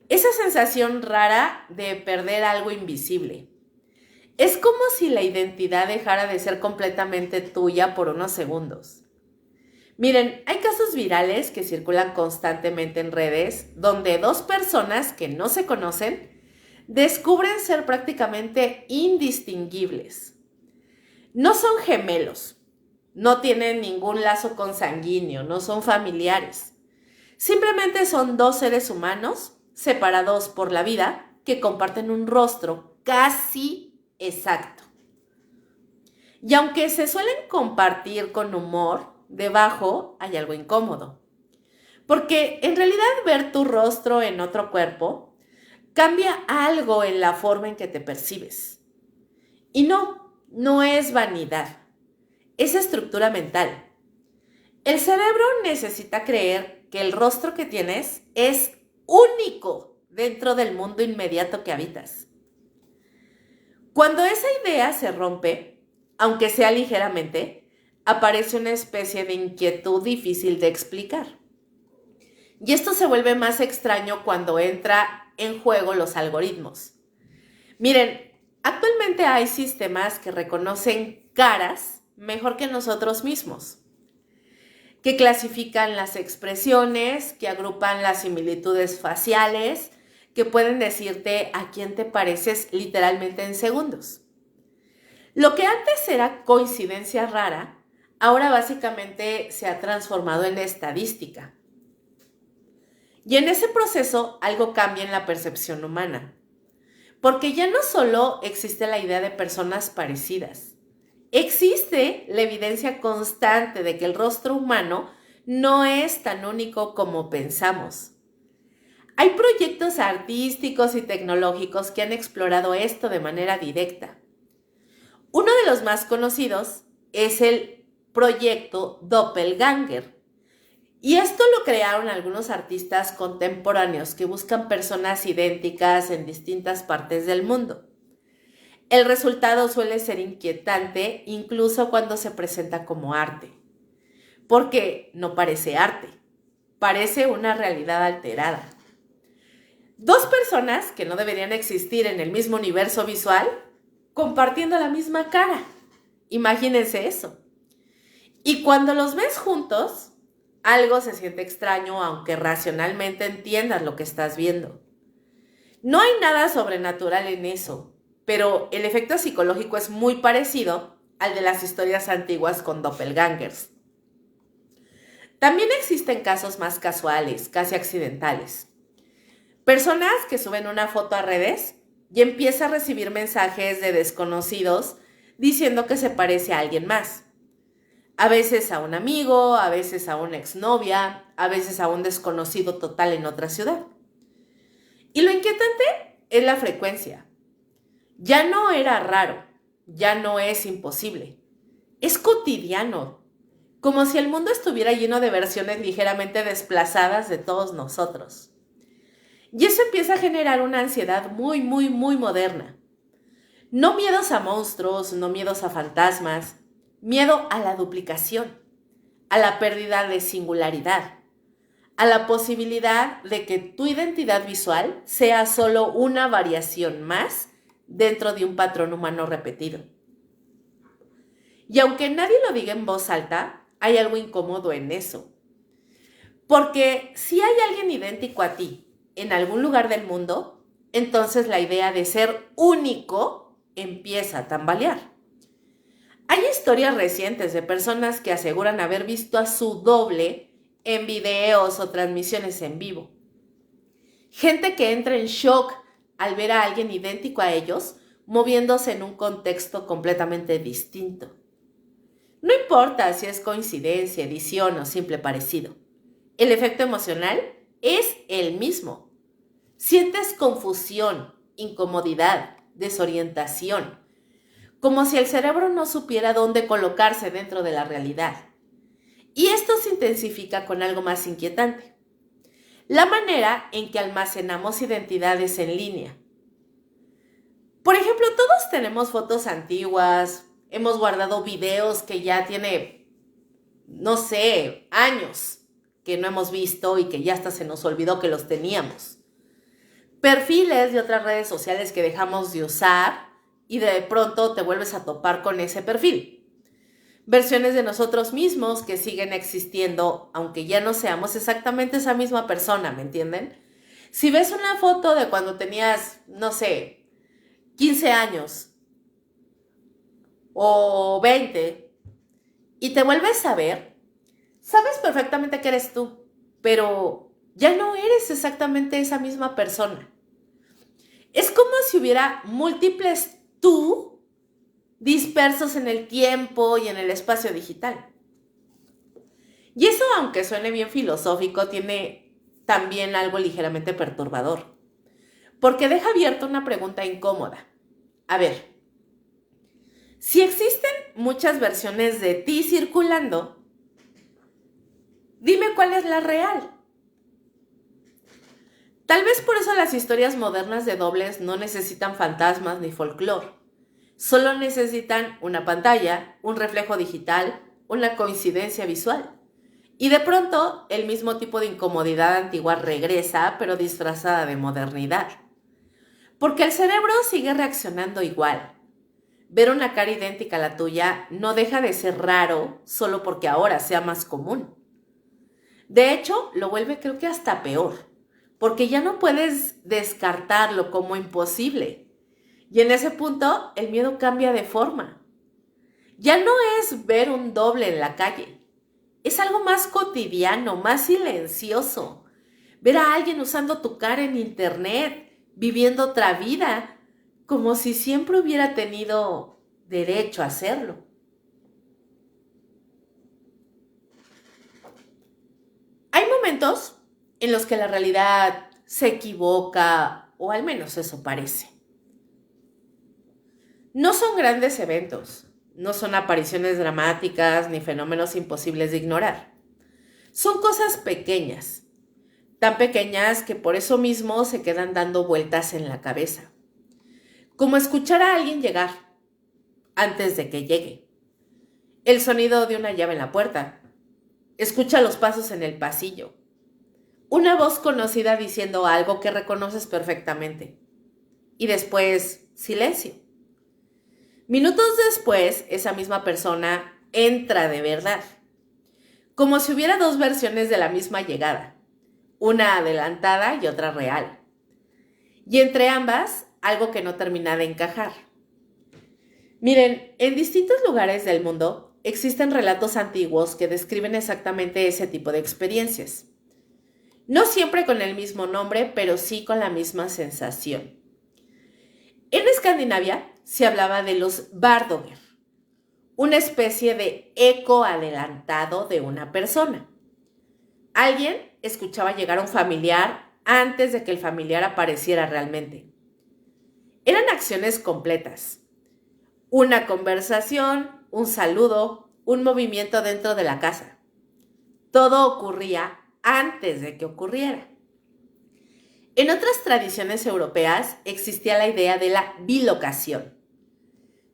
Esa sensación rara de perder algo invisible. Es como si la identidad dejara de ser completamente tuya por unos segundos. Miren, hay casos virales que circulan constantemente en redes donde dos personas que no se conocen descubren ser prácticamente indistinguibles. No son gemelos, no tienen ningún lazo consanguíneo, no son familiares. Simplemente son dos seres humanos separados por la vida que comparten un rostro casi exacto. Y aunque se suelen compartir con humor, debajo hay algo incómodo. Porque en realidad ver tu rostro en otro cuerpo cambia algo en la forma en que te percibes. Y no es vanidad, es estructura mental. El cerebro necesita creer que el rostro que tienes es único dentro del mundo inmediato que habitas. Cuando esa idea se rompe, aunque sea ligeramente, aparece una especie de inquietud difícil de explicar. Y esto se vuelve más extraño cuando entra en juego los algoritmos. Miren, actualmente hay sistemas que reconocen caras mejor que nosotros mismos, que clasifican las expresiones, que agrupan las similitudes faciales, que pueden decirte a quién te pareces literalmente en segundos. Lo que antes era coincidencia rara, ahora básicamente se ha transformado en estadística. Y en ese proceso algo cambia en la percepción humana. Porque ya no solo existe la idea de personas parecidas, existe la evidencia constante de que el rostro humano no es tan único como pensamos. Hay proyectos artísticos y tecnológicos que han explorado esto de manera directa. Uno de los más conocidos es el proyecto Doppelganger. Y esto lo crearon algunos artistas contemporáneos que buscan personas idénticas en distintas partes del mundo. El resultado suele ser inquietante incluso cuando se presenta como arte, porque no parece arte, parece una realidad alterada. Dos personas que no deberían existir en el mismo universo visual compartiendo la misma cara. Imagínense eso. Y cuando los ves juntos, algo se siente extraño, aunque racionalmente entiendas lo que estás viendo. No hay nada sobrenatural en eso, pero el efecto psicológico es muy parecido al de las historias antiguas con doppelgangers. También existen casos más casuales, casi accidentales. Personas que suben una foto a redes y empieza a recibir mensajes de desconocidos diciendo que se parece a alguien más. A veces a un amigo, a veces a una exnovia, a veces a un desconocido total en otra ciudad. Y lo inquietante es la frecuencia. Ya no era raro, ya no es imposible. Es cotidiano, como si el mundo estuviera lleno de versiones ligeramente desplazadas de todos nosotros. Y eso empieza a generar una ansiedad muy moderna. No miedos a monstruos, no miedos a fantasmas, miedo a la duplicación, a la pérdida de singularidad, a la posibilidad de que tu identidad visual sea solo una variación más dentro de un patrón humano repetido. Y aunque nadie lo diga en voz alta, hay algo incómodo en eso. Porque si hay alguien idéntico a ti en algún lugar del mundo, entonces la idea de ser único empieza a tambalear. Hay historias recientes de personas que aseguran haber visto a su doble en videos o transmisiones en vivo. Gente que entra en shock al ver a alguien idéntico a ellos moviéndose en un contexto completamente distinto. No importa si es coincidencia, edición o simple parecido. El efecto emocional es el mismo. Sientes confusión, incomodidad, desorientación, como si el cerebro no supiera dónde colocarse dentro de la realidad. Y esto se intensifica con algo más inquietante: la manera en que almacenamos identidades en línea. Por ejemplo, todos tenemos fotos antiguas, hemos guardado videos que ya tiene, no sé, años que no hemos visto y que ya hasta se nos olvidó que los teníamos. Perfiles de otras redes sociales que dejamos de usar y de pronto te vuelves a topar con ese perfil. Versiones de nosotros mismos que siguen existiendo, aunque ya no seamos exactamente esa misma persona, ¿me entienden? Si ves una foto de cuando tenías, no sé, 15 años o 20 y te vuelves a ver, sabes perfectamente que eres tú, pero ya no eres exactamente esa misma persona. Es como si hubiera múltiples tú dispersos en el tiempo y en el espacio digital. Y eso, aunque suene bien filosófico, tiene también algo ligeramente perturbador, porque deja abierta una pregunta incómoda. A ver, si existen muchas versiones de ti circulando, dime cuál es la real. Tal vez por eso las historias modernas de dobles no necesitan fantasmas ni folclore. Solo necesitan una pantalla, un reflejo digital, una coincidencia visual. Y de pronto, el mismo tipo de incomodidad antigua regresa, pero disfrazada de modernidad. Porque el cerebro sigue reaccionando igual. Ver una cara idéntica a la tuya no deja de ser raro solo porque ahora sea más común. De hecho, lo vuelve, creo que hasta peor, porque ya no puedes descartarlo como imposible. Y en ese punto, el miedo cambia de forma. Ya no es ver un doble en la calle. Es algo más cotidiano, más silencioso. Ver a alguien usando tu cara en internet, viviendo otra vida, como si siempre hubiera tenido derecho a hacerlo. Hay momentos en los que la realidad se equivoca, o al menos eso parece. No son grandes eventos, no son apariciones dramáticas ni fenómenos imposibles de ignorar. Son cosas pequeñas, tan pequeñas que por eso mismo se quedan dando vueltas en la cabeza. Como escuchar a alguien llegar antes de que llegue. El sonido de una llave en la puerta. Escucha los pasos en el pasillo. Una voz conocida diciendo algo que reconoces perfectamente. Y después, silencio. Minutos después, esa misma persona entra de verdad. Como si hubiera dos versiones de la misma llegada. Una adelantada y otra real. Y entre ambas, algo que no termina de encajar. Miren, en distintos lugares del mundo existen relatos antiguos que describen exactamente ese tipo de experiencias. No siempre con el mismo nombre, pero sí con la misma sensación. En Escandinavia se hablaba de los Vardoger, una especie de eco adelantado de una persona. Alguien escuchaba llegar a un familiar antes de que el familiar apareciera realmente. Eran acciones completas. Una conversación, un saludo, un movimiento dentro de la casa. Todo ocurría antes de que ocurriera. En otras tradiciones europeas existía la idea de la bilocación.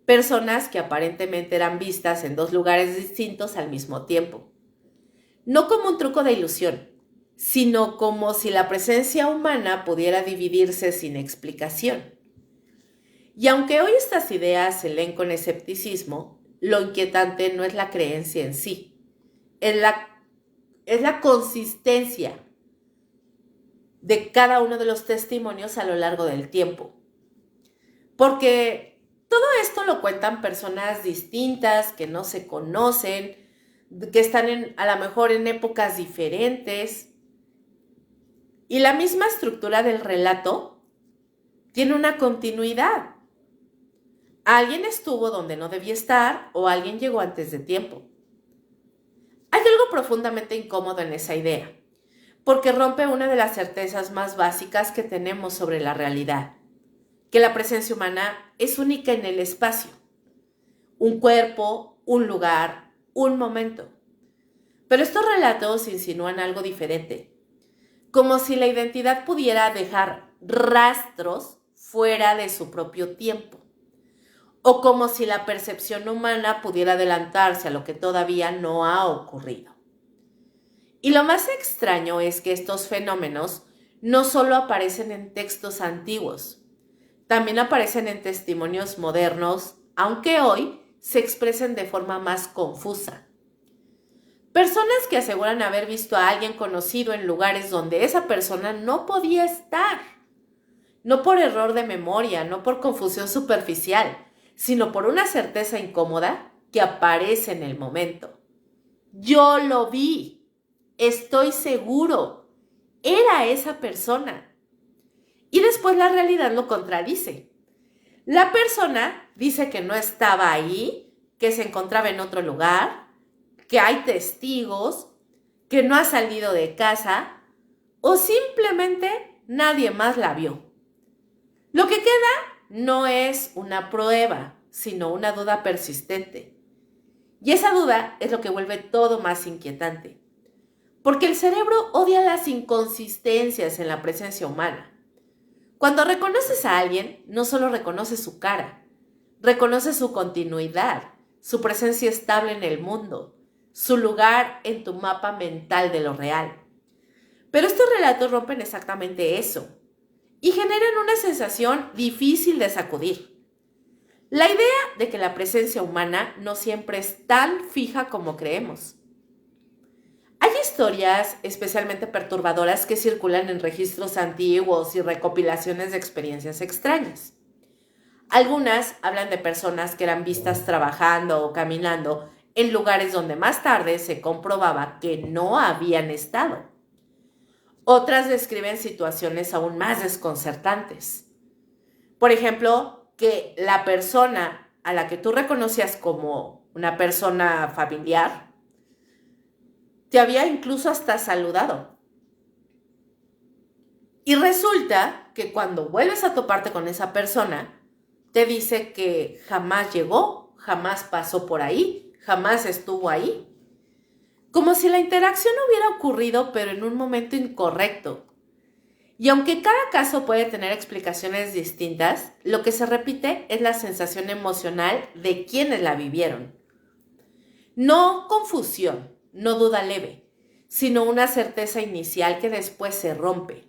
Personas que aparentemente eran vistas en dos lugares distintos al mismo tiempo. No como un truco de ilusión, sino como si la presencia humana pudiera dividirse sin explicación. Y aunque hoy estas ideas se leen con escepticismo, lo inquietante no es la creencia en sí, es la consistencia de cada uno de los testimonios a lo largo del tiempo. Porque todo esto lo cuentan personas distintas que no se conocen, que están a lo mejor en épocas diferentes. Y la misma estructura del relato tiene una continuidad. Alguien estuvo donde no debía estar o alguien llegó antes de tiempo. Hay algo profundamente incómodo en esa idea, porque rompe una de las certezas más básicas que tenemos sobre la realidad, que la presencia humana es única en el espacio. Un cuerpo, un lugar, un momento. Pero estos relatos insinúan algo diferente, como si la identidad pudiera dejar rastros fuera de su propio tiempo, o como si la percepción humana pudiera adelantarse a lo que todavía no ha ocurrido. Y lo más extraño es que estos fenómenos no solo aparecen en textos antiguos, también aparecen en testimonios modernos, aunque hoy se expresen de forma más confusa. Personas que aseguran haber visto a alguien conocido en lugares donde esa persona no podía estar. No por error de memoria, no por confusión superficial, sino por una certeza incómoda que aparece en el momento. Yo lo vi, estoy seguro, era esa persona. Y después la realidad lo contradice. La persona dice que no estaba ahí, que se encontraba en otro lugar, que hay testigos, que no ha salido de casa o simplemente nadie más la vio. Lo que queda no es una prueba, sino una duda persistente. Y esa duda es lo que vuelve todo más inquietante, porque el cerebro odia las inconsistencias en la presencia humana. Cuando reconoces a alguien, no solo reconoces su cara, reconoces su continuidad, su presencia estable en el mundo, su lugar en tu mapa mental de lo real. Pero estos relatos rompen exactamente eso y generan una sensación difícil de sacudir. La idea de que la presencia humana no siempre es tan fija como creemos. Hay historias especialmente perturbadoras que circulan en registros antiguos y recopilaciones de experiencias extrañas. Algunas hablan de personas que eran vistas trabajando o caminando en lugares donde más tarde se comprobaba que no habían estado. Otras describen situaciones aún más desconcertantes. Por ejemplo, que la persona a la que tú reconocías como una persona familiar te había incluso hasta saludado. Y resulta que cuando vuelves a toparte con esa persona, te dice que jamás llegó, jamás pasó por ahí, jamás estuvo ahí. Como si la interacción hubiera ocurrido, pero en un momento incorrecto. Y aunque cada caso puede tener explicaciones distintas, lo que se repite es la sensación emocional de quienes la vivieron. No confusión, no duda leve, sino una certeza inicial que después se rompe.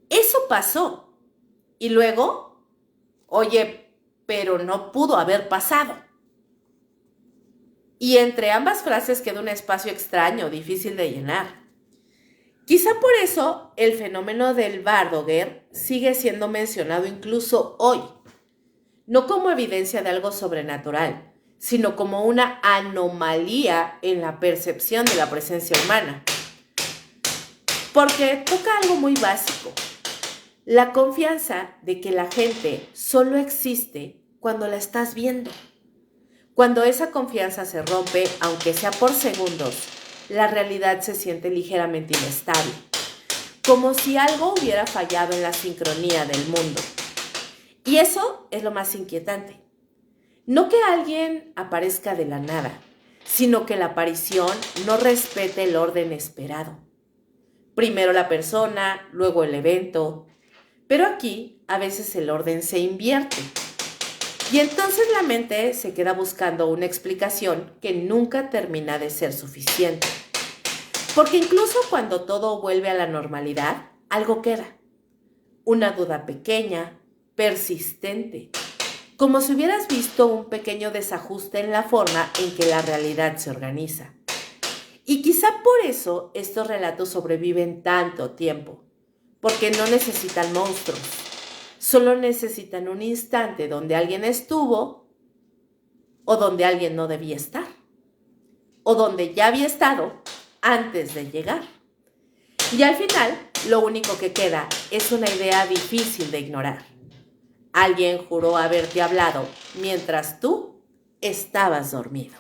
Eso pasó. Y luego, oye, pero no pudo haber pasado. Y entre ambas frases queda un espacio extraño, difícil de llenar. Quizá por eso el fenómeno del Bardoger sigue siendo mencionado incluso hoy, no como evidencia de algo sobrenatural, sino como una anomalía en la percepción de la presencia humana. Porque toca algo muy básico, la confianza de que la gente solo existe cuando la estás viendo. Cuando esa confianza se rompe, aunque sea por segundos, la realidad se siente ligeramente inestable, como si algo hubiera fallado en la sincronía del mundo. Y eso es lo más inquietante. No que alguien aparezca de la nada, sino que la aparición no respete el orden esperado. Primero la persona, luego el evento, pero aquí a veces el orden se invierte. Y entonces la mente se queda buscando una explicación que nunca termina de ser suficiente. Porque incluso cuando todo vuelve a la normalidad, algo queda. Una duda pequeña, persistente, como si hubieras visto un pequeño desajuste en la forma en que la realidad se organiza. Y quizá por eso estos relatos sobreviven tanto tiempo, porque no necesitan monstruos. Solo necesitan un instante donde alguien estuvo o donde alguien no debía estar. o donde ya había estado antes de llegar. Y al final, lo único que queda es una idea difícil de ignorar. Alguien juró haberte hablado mientras tú estabas dormido.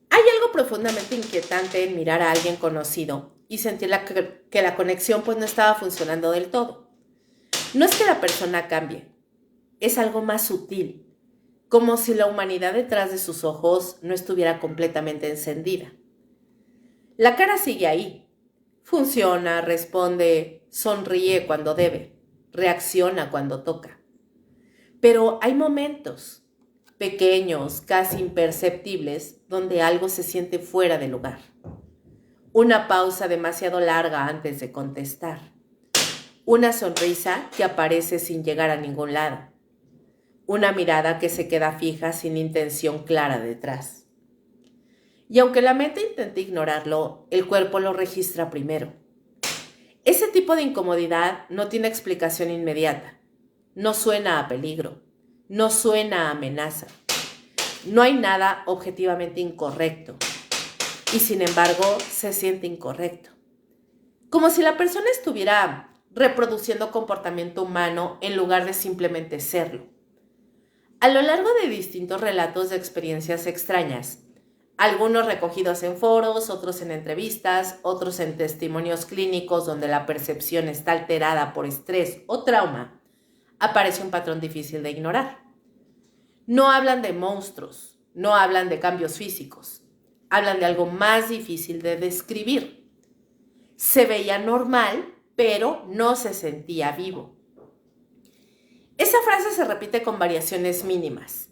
Hay algo profundamente inquietante en mirar a alguien conocido y sentir que la conexión pues no estaba funcionando del todo. No es que la persona cambie, es algo más sutil, como si la humanidad detrás de sus ojos no estuviera completamente encendida. La cara sigue ahí, funciona, responde, sonríe cuando debe, reacciona cuando toca. Pero hay momentos, pequeños, casi imperceptibles, donde algo se siente fuera de lugar. Una pausa demasiado larga antes de contestar. Una sonrisa que aparece sin llegar a ningún lado. Una mirada que se queda fija sin intención clara detrás. Y aunque la mente intenta ignorarlo, el cuerpo lo registra primero. Ese tipo de incomodidad no tiene explicación inmediata. No suena a peligro. No suena a amenaza. No hay nada objetivamente incorrecto. Y sin embargo, se siente incorrecto. Como si la persona estuviera reproduciendo comportamiento humano en lugar de simplemente serlo. A lo largo de distintos relatos de experiencias extrañas, algunos recogidos en foros, otros en entrevistas, otros en testimonios clínicos donde la percepción está alterada por estrés o trauma, aparece un patrón difícil de ignorar. No hablan de monstruos, no hablan de cambios físicos, hablan de algo más difícil de describir. Se veía normal, pero no se sentía vivo. Esa frase se repite con variaciones mínimas,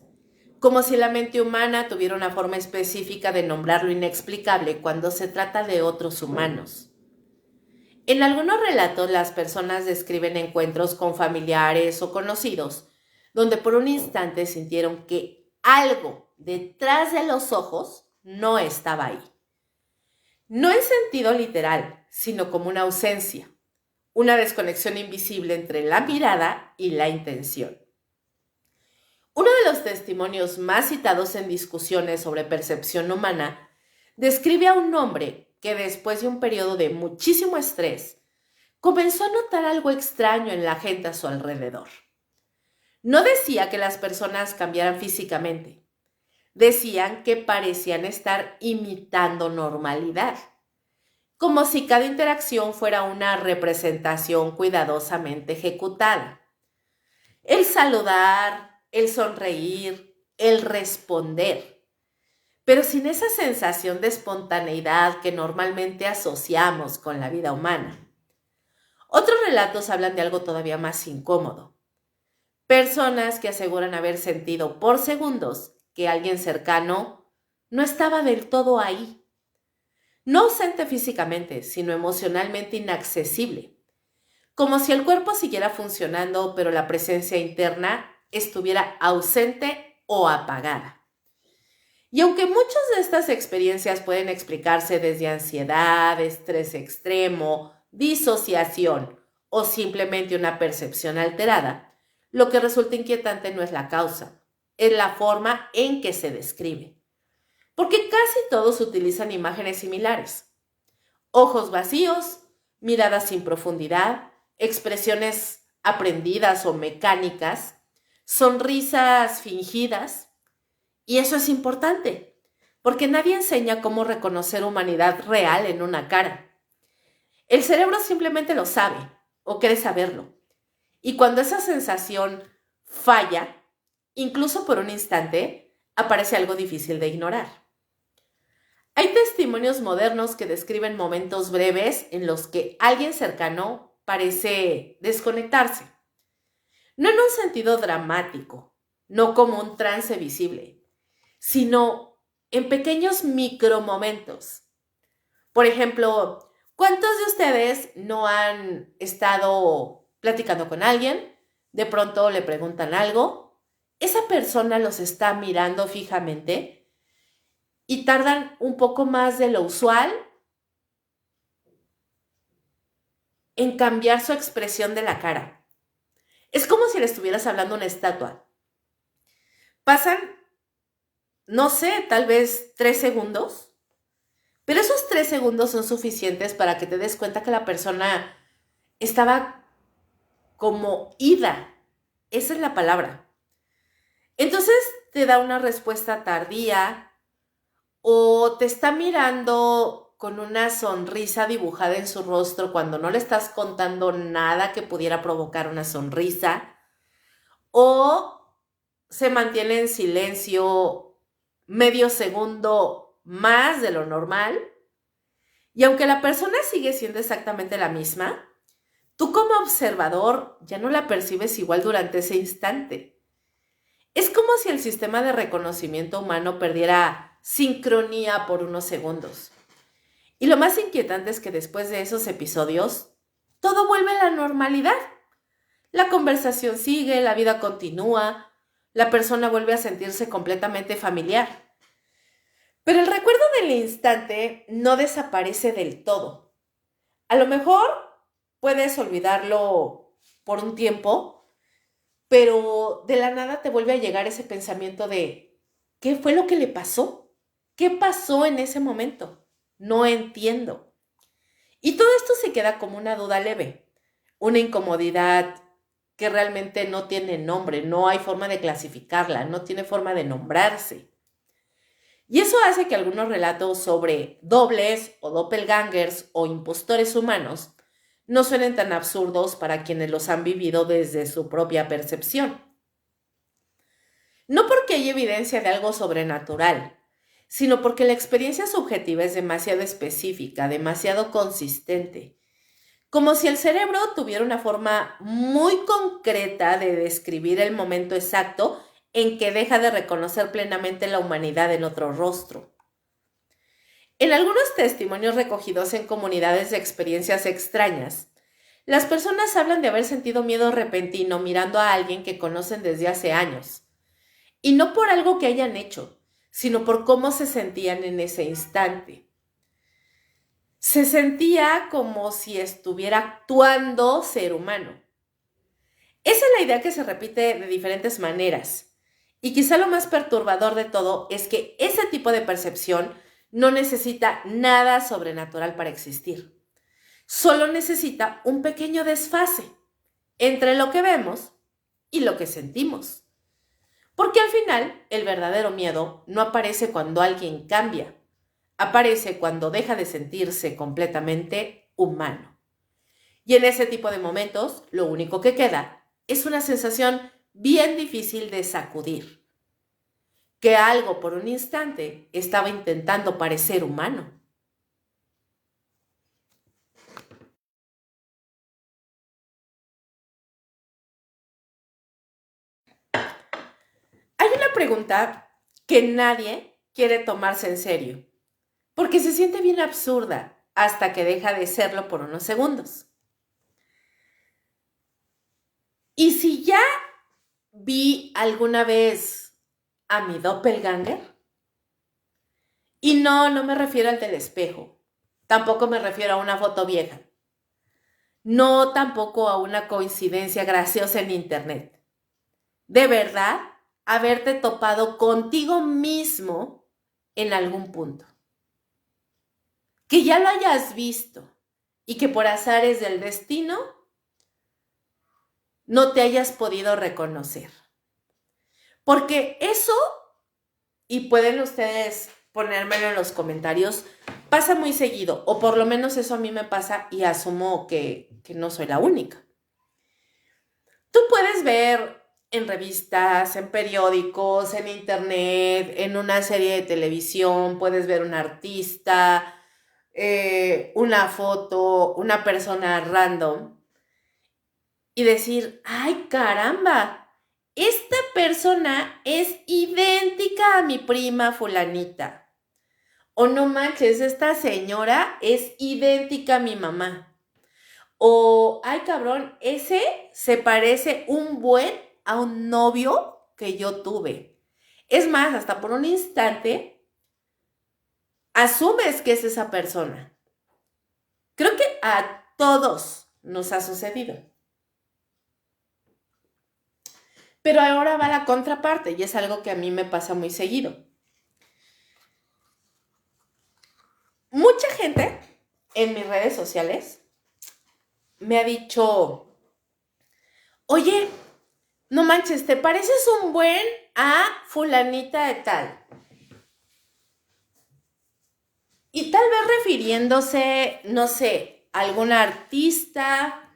como si la mente humana tuviera una forma específica de nombrar lo inexplicable cuando se trata de otros humanos. En algunos relatos las personas describen encuentros con familiares o conocidos, donde por un instante sintieron que algo detrás de los ojos no estaba ahí. No en sentido literal, sino como una ausencia, una desconexión invisible entre la mirada y la intención. Uno de los testimonios más citados en discusiones sobre percepción humana describe a un hombre que después de un periodo de muchísimo estrés comenzó a notar algo extraño en la gente a su alrededor. No decía que las personas cambiaran físicamente, decían que parecían estar imitando normalidad, como si cada interacción fuera una representación cuidadosamente ejecutada. El saludar, el sonreír, el responder, pero sin esa sensación de espontaneidad que normalmente asociamos con la vida humana. Otros relatos hablan de algo todavía más incómodo. Personas que aseguran haber sentido por segundos que alguien cercano no estaba del todo ahí. No ausente físicamente, sino emocionalmente inaccesible. Como si el cuerpo siguiera funcionando, pero la presencia interna estuviera ausente o apagada. Y aunque muchas de estas experiencias pueden explicarse desde ansiedad, estrés extremo, disociación o simplemente una percepción alterada, lo que resulta inquietante no es la causa, es la forma en que se describe. Porque casi todos utilizan imágenes similares. Ojos vacíos, miradas sin profundidad, expresiones aprendidas o mecánicas, sonrisas fingidas. Y eso es importante, porque nadie enseña cómo reconocer humanidad real en una cara. El cerebro simplemente lo sabe o cree saberlo. Y cuando esa sensación falla, incluso por un instante, aparece algo difícil de ignorar. Hay testimonios modernos que describen momentos breves en los que alguien cercano parece desconectarse. No en un sentido dramático, no como un trance visible, sino en pequeños micromomentos. Por ejemplo, ¿cuántos de ustedes no han estado platicando con alguien? De pronto le preguntan algo, esa persona los está mirando fijamente y tardan un poco más de lo usual en cambiar su expresión de la cara. Es como si le estuvieras hablando a una estatua. Pasan, no sé, tal vez 3 segundos, pero esos 3 segundos son suficientes para que te des cuenta que la persona estaba como ida. Esa es la palabra. Entonces te da una respuesta tardía o te está mirando con una sonrisa dibujada en su rostro cuando no le estás contando nada que pudiera provocar una sonrisa, o se mantiene en silencio medio segundo más de lo normal, y aunque la persona sigue siendo exactamente la misma, tú como observador ya no la percibes igual durante ese instante. Es como si el sistema de reconocimiento humano perdiera sincronía por unos segundos. Y lo más inquietante es que después de esos episodios, todo vuelve a la normalidad. La conversación sigue, la vida continúa, la persona vuelve a sentirse completamente familiar. Pero el recuerdo del instante no desaparece del todo. A lo mejor puedes olvidarlo por un tiempo, pero de la nada te vuelve a llegar ese pensamiento de ¿qué fue lo que le pasó? ¿Qué pasó en ese momento? No entiendo. Y todo esto se queda como una duda leve, una incomodidad que realmente no tiene nombre, no hay forma de clasificarla, no tiene forma de nombrarse. Y eso hace que algunos relatos sobre dobles o doppelgangers o impostores humanos no suenen tan absurdos para quienes los han vivido desde su propia percepción. No porque hay evidencia de algo sobrenatural, sino porque la experiencia subjetiva es demasiado específica, demasiado consistente, como si el cerebro tuviera una forma muy concreta de describir el momento exacto en que deja de reconocer plenamente la humanidad en otro rostro. En algunos testimonios recogidos en comunidades de experiencias extrañas, las personas hablan de haber sentido miedo repentino mirando a alguien que conocen desde hace años, y no por algo que hayan hecho, sino por cómo se sentían en ese instante. Se sentía como si estuviera actuando ser humano. Esa es la idea que se repite de diferentes maneras. Y quizá lo más perturbador de todo es que ese tipo de percepción no necesita nada sobrenatural para existir. Solo necesita un pequeño desfase entre lo que vemos y lo que sentimos. Porque al final, el verdadero miedo no aparece cuando alguien cambia. Aparece cuando deja de sentirse completamente humano. Y en ese tipo de momentos, lo único que queda es una sensación bien difícil de sacudir. Que algo por un instante estaba intentando parecer humano. Hay una pregunta que nadie quiere tomarse en serio, porque se siente bien absurda hasta que deja de serlo por unos segundos. ¿Y si ya vi alguna vez a mi doppelganger? Y no me refiero al del espejo. Tampoco me refiero a una foto vieja. No tampoco a una coincidencia graciosa en internet. De verdad, haberte topado contigo mismo en algún punto. Que ya lo hayas visto y que por azares del destino no te hayas podido reconocer. Porque eso, y pueden ustedes ponérmelo en los comentarios, pasa muy seguido, o por lo menos eso a mí me pasa y asumo que no soy la única. Tú puedes ver en revistas, en periódicos, en internet, en una serie de televisión, puedes ver un artista, una foto, una persona random y decir, ¡ay, caramba! Esta persona es idéntica a mi prima fulanita. O no manches, esta señora es idéntica a mi mamá. O, ay, cabrón, ese se parece un buen a un novio que yo tuve. Es más, hasta por un instante, asumes que es esa persona. Creo que a todos nos ha sucedido. Pero ahora va la contraparte y es algo que a mí me pasa muy seguido. Mucha gente en mis redes sociales me ha dicho, oye, no manches, ¿te pareces un buen a fulanita de tal? Y tal vez refiriéndose, no sé, a alguna artista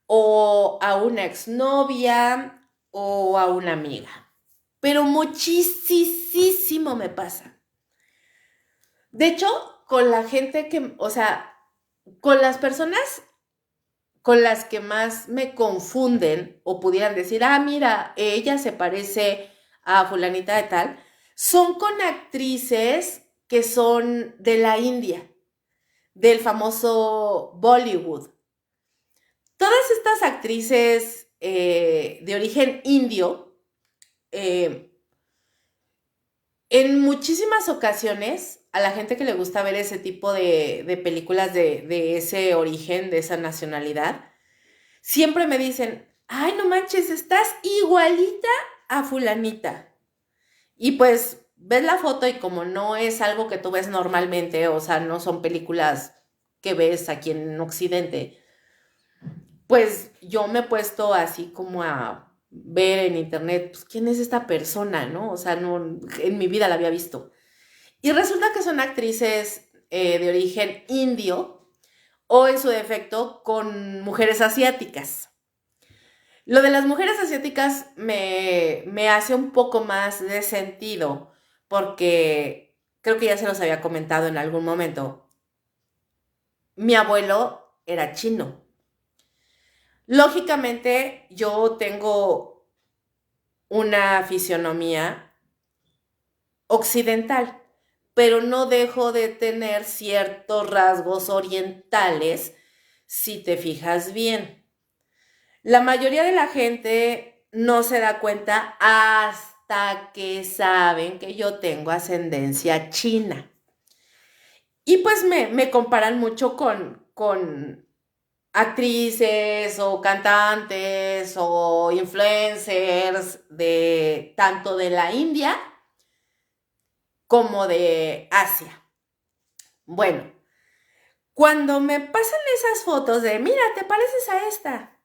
o a una exnovia o a una amiga. Pero muchísimo me pasa. De hecho, con la gente que, o sea, con las personas con las que más me confunden o pudieran decir, ah, mira, ella se parece a fulanita de tal, son con actrices que son de la India, del famoso Bollywood. Todas estas actrices de origen indio, eh, en muchísimas ocasiones, a la gente que le gusta ver ese tipo de películas de ese origen, de esa nacionalidad, siempre me dicen, ay, no manches, estás igualita a fulanita. Y pues ves la foto y como no es algo que tú ves normalmente, o sea, no son películas que ves aquí en Occidente, pues yo me he puesto así como a ver en internet, pues, ¿quién es esta persona, no? O sea, no, en mi vida la había visto. Y resulta que son actrices de origen indio o en su defecto con mujeres asiáticas. Lo de las mujeres asiáticas me hace un poco más de sentido porque creo que ya se los había comentado en algún momento. Mi abuelo era chino. Lógicamente yo tengo una fisionomía occidental, pero no dejo de tener ciertos rasgos orientales si te fijas bien. La mayoría de la gente no se da cuenta hasta que saben que yo tengo ascendencia china. Y pues me comparan mucho con actrices o cantantes o influencers de tanto de la India como de Asia. Bueno, cuando me pasan esas fotos de, mira, te pareces a esta,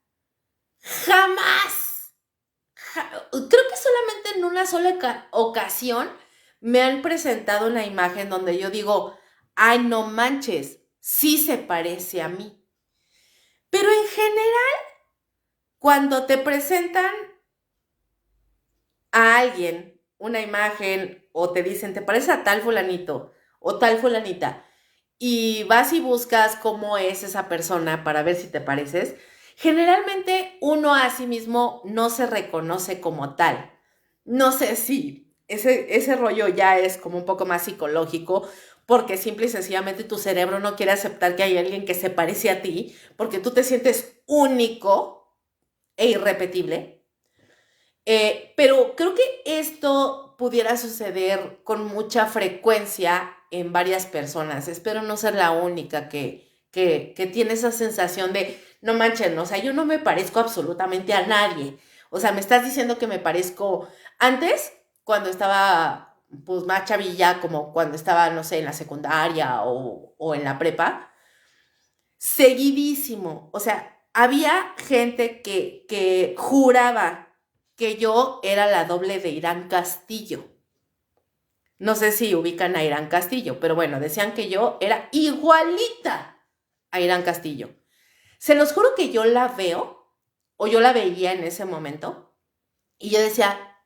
jamás, creo que solamente en una sola ocasión me han presentado una imagen donde yo digo, ay, no manches, sí se parece a mí. Pero en general, cuando te presentan a alguien una imagen o te dicen, te parece a tal fulanito o tal fulanita, y vas y buscas cómo es esa persona para ver si te pareces, generalmente uno a sí mismo no se reconoce como tal. No sé si ese rollo ya es como un poco más psicológico, porque simple y sencillamente tu cerebro no quiere aceptar que hay alguien que se parece a ti, porque tú te sientes único e irrepetible. Pero creo que esto pudiera suceder con mucha frecuencia en varias personas. Espero no ser la única que tiene esa sensación de, no manchen, o sea, yo no me parezco absolutamente a nadie. O sea, me estás diciendo que me parezco antes, cuando estaba pues más chavilla, como cuando estaba, no sé, en la secundaria o en la prepa, seguidísimo. O sea, había gente que juraba que yo era la doble de Irán Castillo. No sé si ubican a Irán Castillo, pero bueno, decían que yo era igualita a Irán Castillo. Se los juro que yo la veo, o yo la veía en ese momento, y yo decía,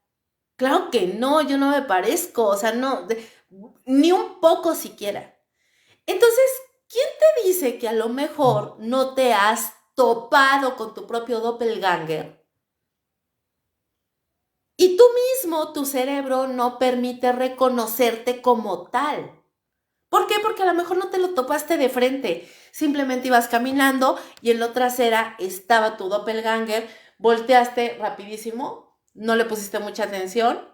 claro que no, yo no me parezco, o sea, no, ni un poco siquiera. Entonces, ¿quién te dice que a lo mejor no te has topado con tu propio doppelganger? Y tú mismo, tu cerebro, no permite reconocerte como tal. ¿Por qué? Porque a lo mejor no te lo topaste de frente. Simplemente ibas caminando y en la trasera estaba tu doppelganger, volteaste rapidísimo, no le pusiste mucha atención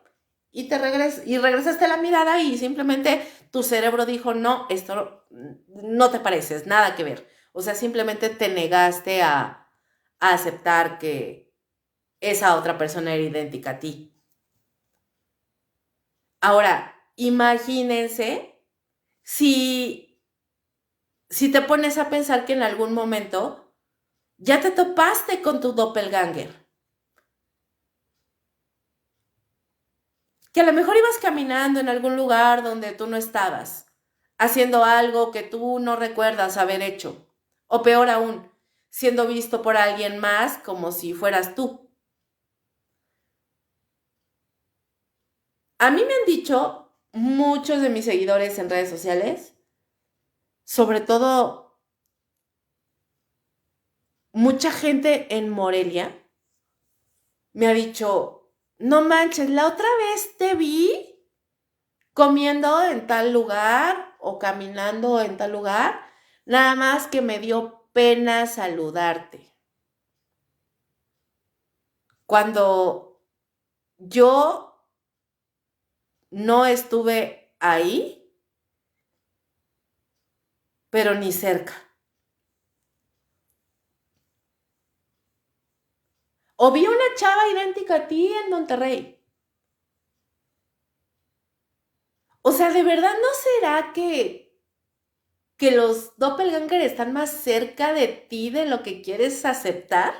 y regresaste la mirada y simplemente tu cerebro dijo, no, esto no te pareces, nada que ver. O sea, simplemente te negaste a aceptar que esa otra persona era idéntica a ti. Ahora, imagínense si te pones a pensar que en algún momento ya te topaste con tu doppelganger. Que a lo mejor ibas caminando en algún lugar donde tú no estabas, haciendo algo que tú no recuerdas haber hecho. O peor aún, siendo visto por alguien más como si fueras tú. A mí me han dicho muchos de mis seguidores en redes sociales, sobre todo mucha gente en Morelia, me ha dicho, no manches, la otra vez te vi comiendo en tal lugar o caminando en tal lugar, nada más que me dio pena saludarte. Cuando yo no estuve ahí, pero ni cerca. O vi una chava idéntica a ti en Monterrey. O sea, ¿de verdad no será que los doppelganger están más cerca de ti de lo que quieres aceptar?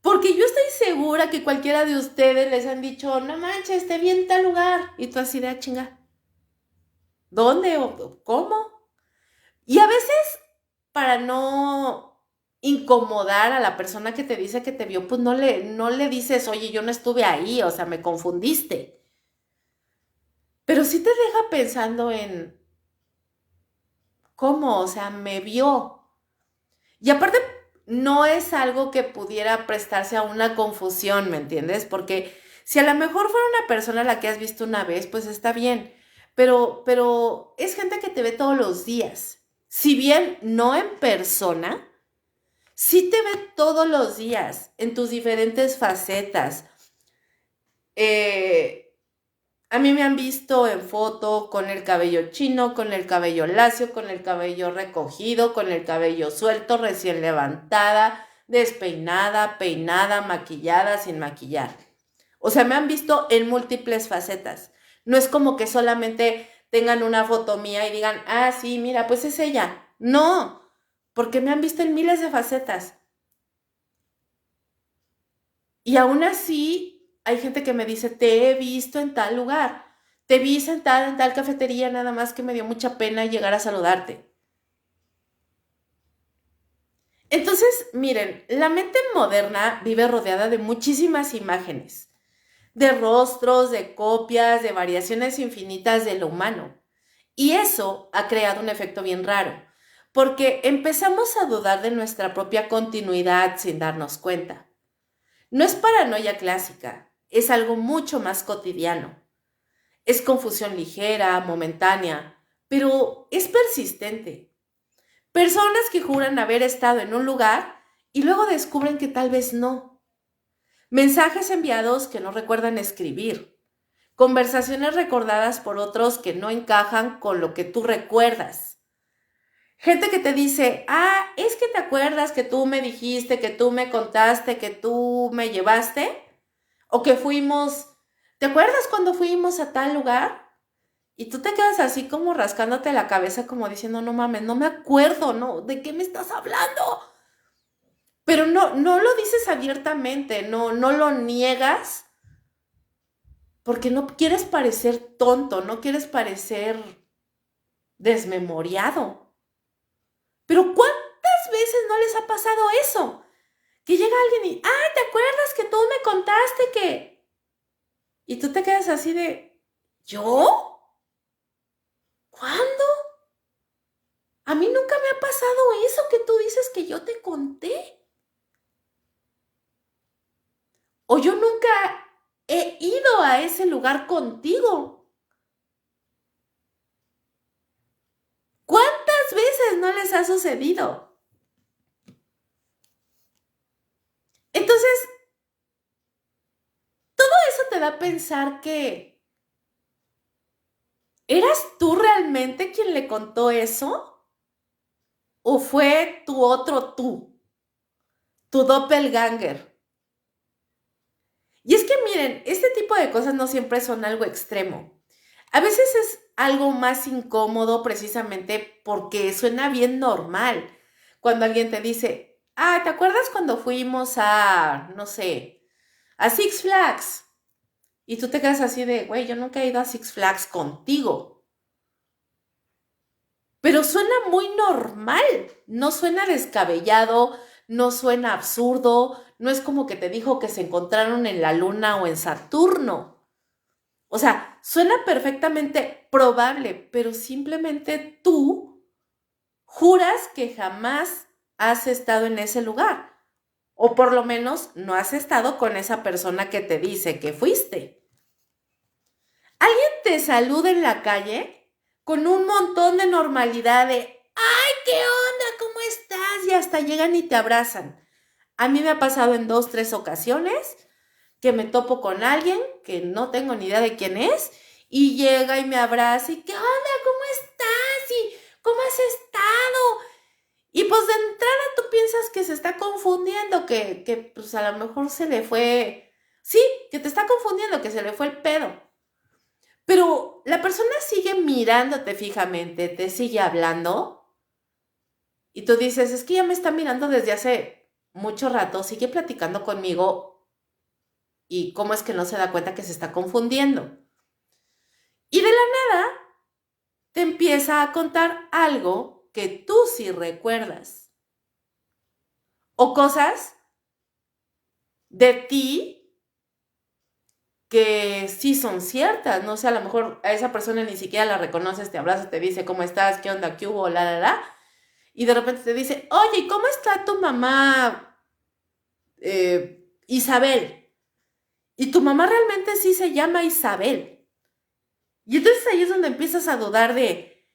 Porque yo estoy segura que cualquiera de ustedes les han dicho, no manches, te vi en tal lugar. Y tú así de chinga. ¿Dónde o cómo? Y a veces, para no incomodar a la persona que te dice que te vio, pues no le dices, oye, yo no estuve ahí, o sea, me confundiste. Pero sí te deja pensando en cómo, o sea, me vio. Y aparte, no es algo que pudiera prestarse a una confusión, ¿me entiendes? Porque si a lo mejor fuera una persona a la que has visto una vez, pues está bien. Pero es gente que te ve todos los días. Si bien no en persona, sí te ve todos los días en tus diferentes facetas. Eh, a mí me han visto en foto con el cabello chino, con el cabello lacio, con el cabello recogido, con el cabello suelto, recién levantada, despeinada, peinada, maquillada, sin maquillar. O sea, me han visto en múltiples facetas. No es como que solamente tengan una foto mía y digan, ah, sí, mira, pues es ella. No, porque me han visto en miles de facetas. Y aún así, hay gente que me dice, te he visto en tal lugar, te vi sentada en tal cafetería, nada más que me dio mucha pena llegar a saludarte. Entonces, miren, la mente moderna vive rodeada de muchísimas imágenes, de rostros, de copias, de variaciones infinitas de lo humano. Y eso ha creado un efecto bien raro, porque empezamos a dudar de nuestra propia continuidad sin darnos cuenta. No es paranoia clásica, es algo mucho más cotidiano. Es confusión ligera, momentánea, pero es persistente. Personas que juran haber estado en un lugar y luego descubren que tal vez no. Mensajes enviados que no recuerdan escribir. Conversaciones recordadas por otros que no encajan con lo que tú recuerdas. Gente que te dice, ah, es que te acuerdas que tú me dijiste, que tú me contaste, que tú me llevaste, o que fuimos, ¿te acuerdas cuando fuimos a tal lugar? Y tú te quedas así como rascándote la cabeza como diciendo, no mames, no me acuerdo, no, ¿de qué me estás hablando? Pero no lo dices abiertamente, no lo niegas, porque no quieres parecer tonto, no quieres parecer desmemoriado. Pero ¿cuántas veces no les ha pasado eso? Que llega alguien y, ah, ¿te acuerdas que tú me contaste que? Y tú te quedas así de, ¿yo? ¿Cuándo? A mí nunca me ha pasado eso que tú dices que yo te conté. O yo nunca he ido a ese lugar contigo. ¿Cuántas veces no les ha sucedido? Entonces, todo eso te da a pensar que ¿eras tú realmente quien le contó eso? o fue tu otro tú, tu doppelganger. Y es que miren, este tipo de cosas no siempre son algo extremo. A veces es algo más incómodo precisamente porque suena bien normal. Cuando alguien te dice, ¿te acuerdas cuando fuimos a, no sé, a Six Flags? Y tú te quedas así de, güey, yo nunca he ido a Six Flags contigo. Pero suena muy normal, no suena descabellado, no suena absurdo, no es como que te dijo que se encontraron en la Luna o en Saturno. O sea, suena perfectamente probable, pero simplemente tú juras que jamás has estado en ese lugar. O por lo menos no has estado con esa persona que te dice que fuiste. Alguien te saluda en la calle con un montón de normalidad de ¡ay, qué onda! ¿Cómo estás? Y hasta llegan y te abrazan. A mí me ha pasado en 2, 3 ocasiones que me topo con alguien que no tengo ni idea de quién es y llega y me abraza y ¿qué onda? ¿Cómo estás? ¿Y cómo has estado? Y pues de entrada tú piensas que se está confundiendo, que pues a lo mejor se le fue, sí, que te está confundiendo, que se le fue el pedo. Pero la persona sigue mirándote fijamente, te sigue hablando y tú dices, es que ya me está mirando desde hace mucho rato, sigue platicando conmigo y cómo es que no se da cuenta que se está confundiendo. Y de la nada te empieza a contar algo que tú sí recuerdas. O cosas de ti que sí son ciertas, no sé, a lo mejor a esa persona ni siquiera la reconoces, te abraza, te dice, ¿cómo estás? ¿Qué onda? ¿Qué hubo? Y de repente te dice, oye, ¿y cómo está tu mamá Isabel? Y tu mamá realmente sí se llama Isabel. Y entonces ahí es donde empiezas a dudar de,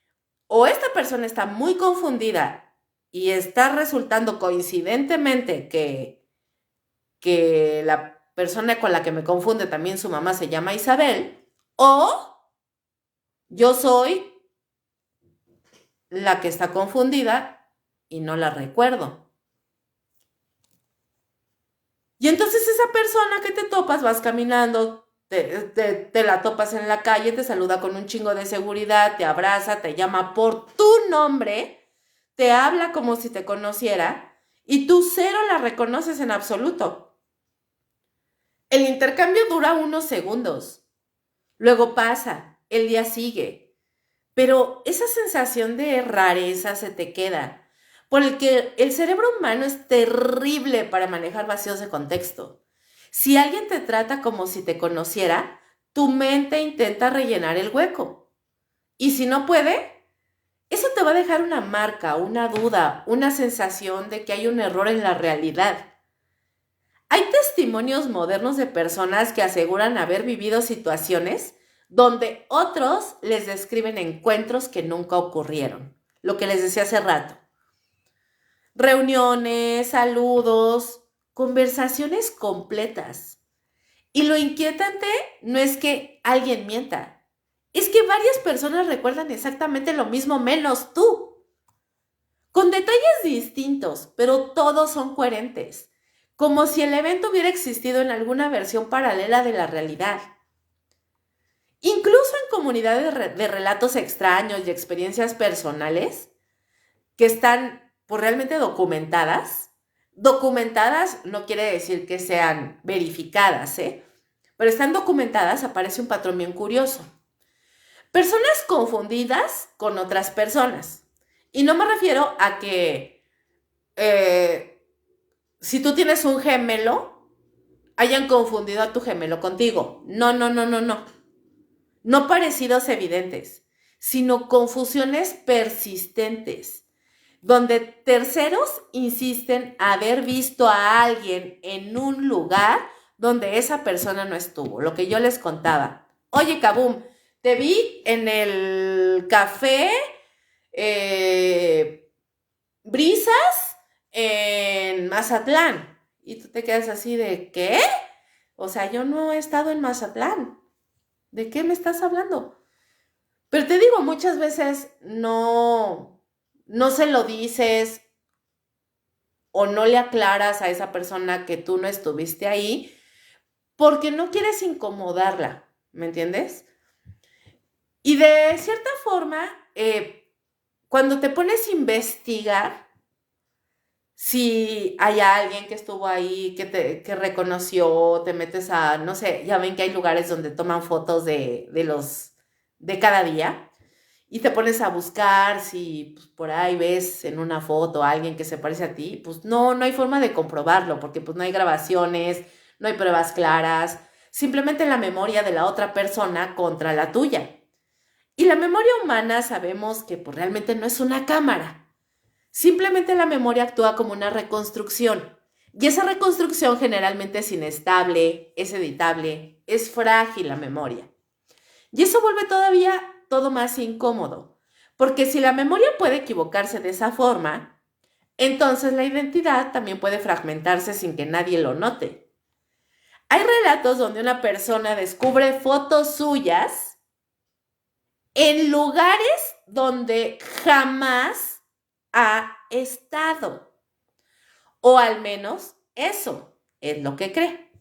o esta persona está muy confundida y está resultando coincidentemente que la persona con la que me confunde también su mamá se llama Isabel, o yo soy la que está confundida y no la recuerdo. Y entonces esa persona que te topas, vas caminando, te la topas en la calle, te saluda con un chingo de seguridad, te abraza, te llama por tu nombre, te habla como si te conociera y tú cero la reconoces en absoluto. El intercambio dura unos segundos, luego pasa, el día sigue, pero esa sensación de rareza se te queda, por el que el cerebro humano es terrible para manejar vacíos de contexto. Si alguien te trata como si te conociera, tu mente intenta rellenar el hueco. Y si no puede, eso te va a dejar una marca, una duda, una sensación de que hay un error en la realidad. Hay testimonios modernos de personas que aseguran haber vivido situaciones donde otros les describen encuentros que nunca ocurrieron. Lo que les decía hace rato. Reuniones, saludos, conversaciones completas. Y lo inquietante no es que alguien mienta, es que varias personas recuerdan exactamente lo mismo menos tú. Con detalles distintos, pero todos son coherentes. Como si el evento hubiera existido en alguna versión paralela de la realidad. Incluso en comunidades de relatos extraños y experiencias personales que están pues, realmente documentadas. Documentadas no quiere decir que sean verificadas, pero están documentadas, aparece un patrón bien curioso. Personas confundidas con otras personas. Y no me refiero a que si tú tienes un gemelo, hayan confundido a tu gemelo contigo. No, no, no, no, no. No parecidos evidentes, sino confusiones persistentes, donde terceros insisten haber visto a alguien en un lugar donde esa persona no estuvo. Lo que yo les contaba. Oye, Kabum, te vi en el café Brisas en Mazatlán. Y tú te quedas así de, ¿qué? O sea, yo no he estado en Mazatlán. ¿De qué me estás hablando? Pero te digo, muchas veces no se lo dices o no le aclaras a esa persona que tú no estuviste ahí porque no quieres incomodarla, ¿me entiendes? Y de cierta forma, cuando te pones a investigar si hay alguien que estuvo ahí, que reconoció, te metes a, no sé, ya ven que hay lugares donde toman fotos de cada día y te pones a buscar si pues, por ahí ves en una foto a alguien que se parece a ti, pues no hay forma de comprobarlo porque pues no hay grabaciones, no hay pruebas claras, simplemente la memoria de la otra persona contra la tuya. Y la memoria humana sabemos que pues, realmente no es una cámara. Simplemente la memoria actúa como una reconstrucción. Y esa reconstrucción generalmente es inestable, es editable, es frágil la memoria. Y eso vuelve todavía todo más incómodo. Porque si la memoria puede equivocarse de esa forma, entonces la identidad también puede fragmentarse sin que nadie lo note. Hay relatos donde una persona descubre fotos suyas en lugares donde jamás ha estado. O al menos eso es lo que cree.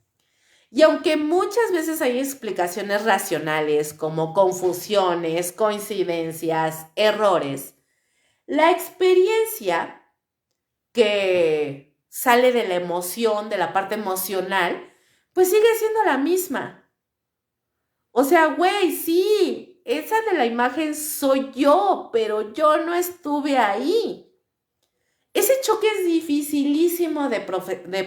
Y aunque muchas veces hay explicaciones racionales como confusiones, coincidencias, errores, la experiencia que sale de la emoción, de la parte emocional, pues sigue siendo la misma. O sea, güey, sí, esa de la imagen soy yo, pero yo no estuve ahí. Ese choque es dificilísimo de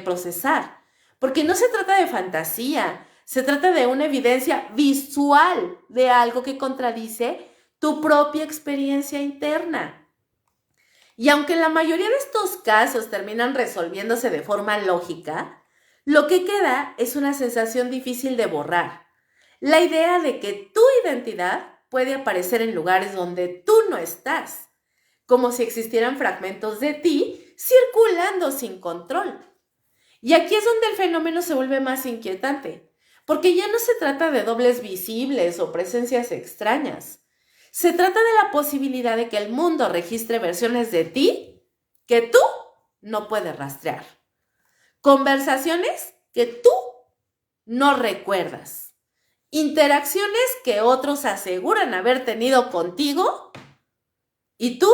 procesar, porque no se trata de fantasía, se trata de una evidencia visual de algo que contradice tu propia experiencia interna. Y aunque la mayoría de estos casos terminan resolviéndose de forma lógica, lo que queda es una sensación difícil de borrar. La idea de que tu identidad puede aparecer en lugares donde tú no estás, como si existieran fragmentos de ti circulando sin control. Y aquí es donde el fenómeno se vuelve más inquietante, porque ya no se trata de dobles visibles o presencias extrañas. Se trata de la posibilidad de que el mundo registre versiones de ti que tú no puedes rastrear. Conversaciones que tú no recuerdas. Interacciones que otros aseguran haber tenido contigo y tú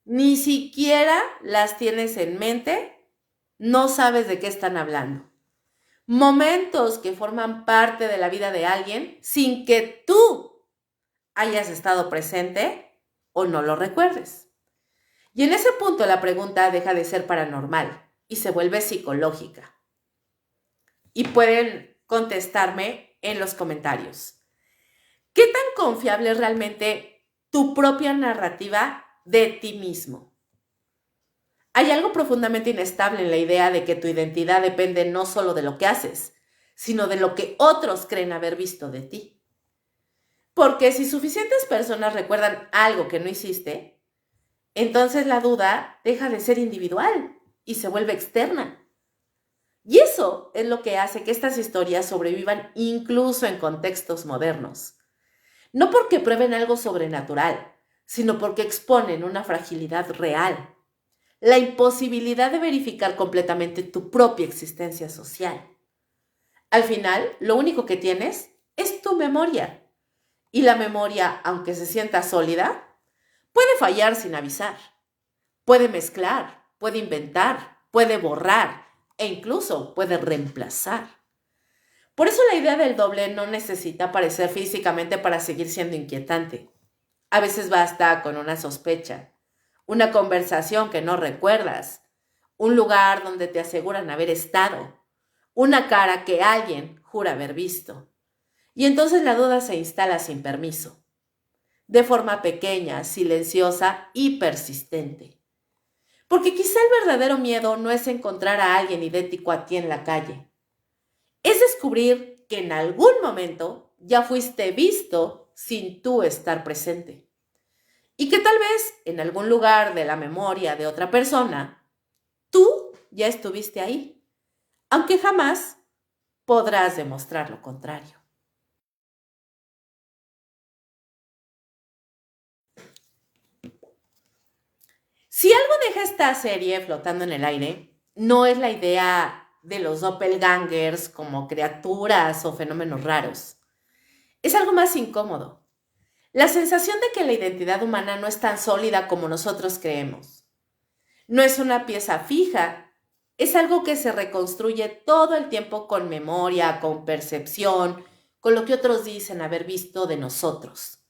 ni siquiera las tienes en mente, no sabes de qué están hablando. Momentos que forman parte de la vida de alguien sin que tú hayas estado presente o no lo recuerdes. Y en ese punto la pregunta deja de ser paranormal y se vuelve psicológica. Y pueden contestarme en los comentarios. ¿Qué tan confiable es realmente tu propia narrativa de ti mismo? Hay algo profundamente inestable en la idea de que tu identidad depende no solo de lo que haces, sino de lo que otros creen haber visto de ti. Porque si suficientes personas recuerdan algo que no hiciste, entonces la duda deja de ser individual y se vuelve externa. Y eso es lo que hace que estas historias sobrevivan incluso en contextos modernos. No porque prueben algo sobrenatural, sino porque exponen una fragilidad real. La imposibilidad de verificar completamente tu propia existencia social. Al final, lo único que tienes es tu memoria. Y la memoria, aunque se sienta sólida, puede fallar sin avisar. Puede mezclar, puede inventar, puede borrar e incluso puede reemplazar. Por eso la idea del doble no necesita aparecer físicamente para seguir siendo inquietante. A veces basta con una sospecha, una conversación que no recuerdas, un lugar donde te aseguran haber estado, una cara que alguien jura haber visto. Y entonces la duda se instala sin permiso, de forma pequeña, silenciosa y persistente. Porque quizá el verdadero miedo no es encontrar a alguien idéntico a ti en la calle. Es descubrir que en algún momento ya fuiste visto sin tú estar presente. Y que tal vez en algún lugar de la memoria de otra persona, tú ya estuviste ahí, aunque jamás podrás demostrar lo contrario. Si algo deja esta serie flotando en el aire, no es la idea de los doppelgangers como criaturas o fenómenos raros. Es algo más incómodo. La sensación de que la identidad humana no es tan sólida como nosotros creemos. No es una pieza fija, es algo que se reconstruye todo el tiempo con memoria, con percepción, con lo que otros dicen haber visto de nosotros.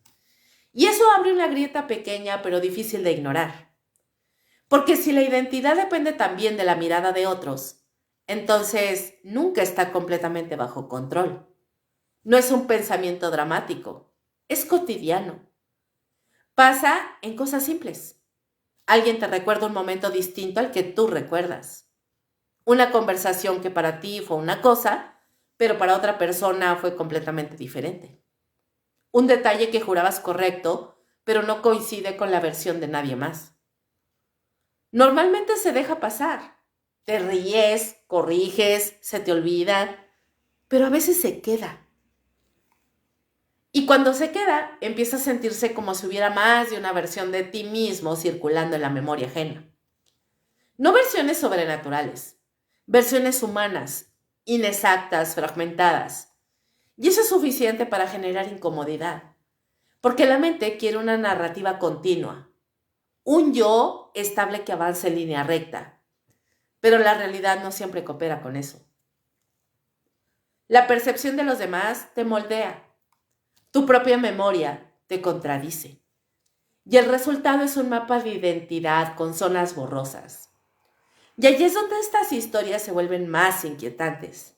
Y eso abre una grieta pequeña pero difícil de ignorar. Porque si la identidad depende también de la mirada de otros, entonces nunca está completamente bajo control. No es un pensamiento dramático, es cotidiano. Pasa en cosas simples. Alguien te recuerda un momento distinto al que tú recuerdas. Una conversación que para ti fue una cosa, pero para otra persona fue completamente diferente. Un detalle que jurabas correcto, pero no coincide con la versión de nadie más. Normalmente se deja pasar. Te ríes, corriges, se te olvida, pero a veces se queda. Y cuando se queda, empieza a sentirse como si hubiera más de una versión de ti mismo circulando en la memoria ajena. No versiones sobrenaturales, versiones humanas, inexactas, fragmentadas. Y eso es suficiente para generar incomodidad, porque la mente quiere una narrativa continua, un yo estable que avance en línea recta, pero la realidad no siempre coopera con eso. La percepción de los demás te moldea, tu propia memoria te contradice, y el resultado es un mapa de identidad con zonas borrosas. Y allí es donde estas historias se vuelven más inquietantes.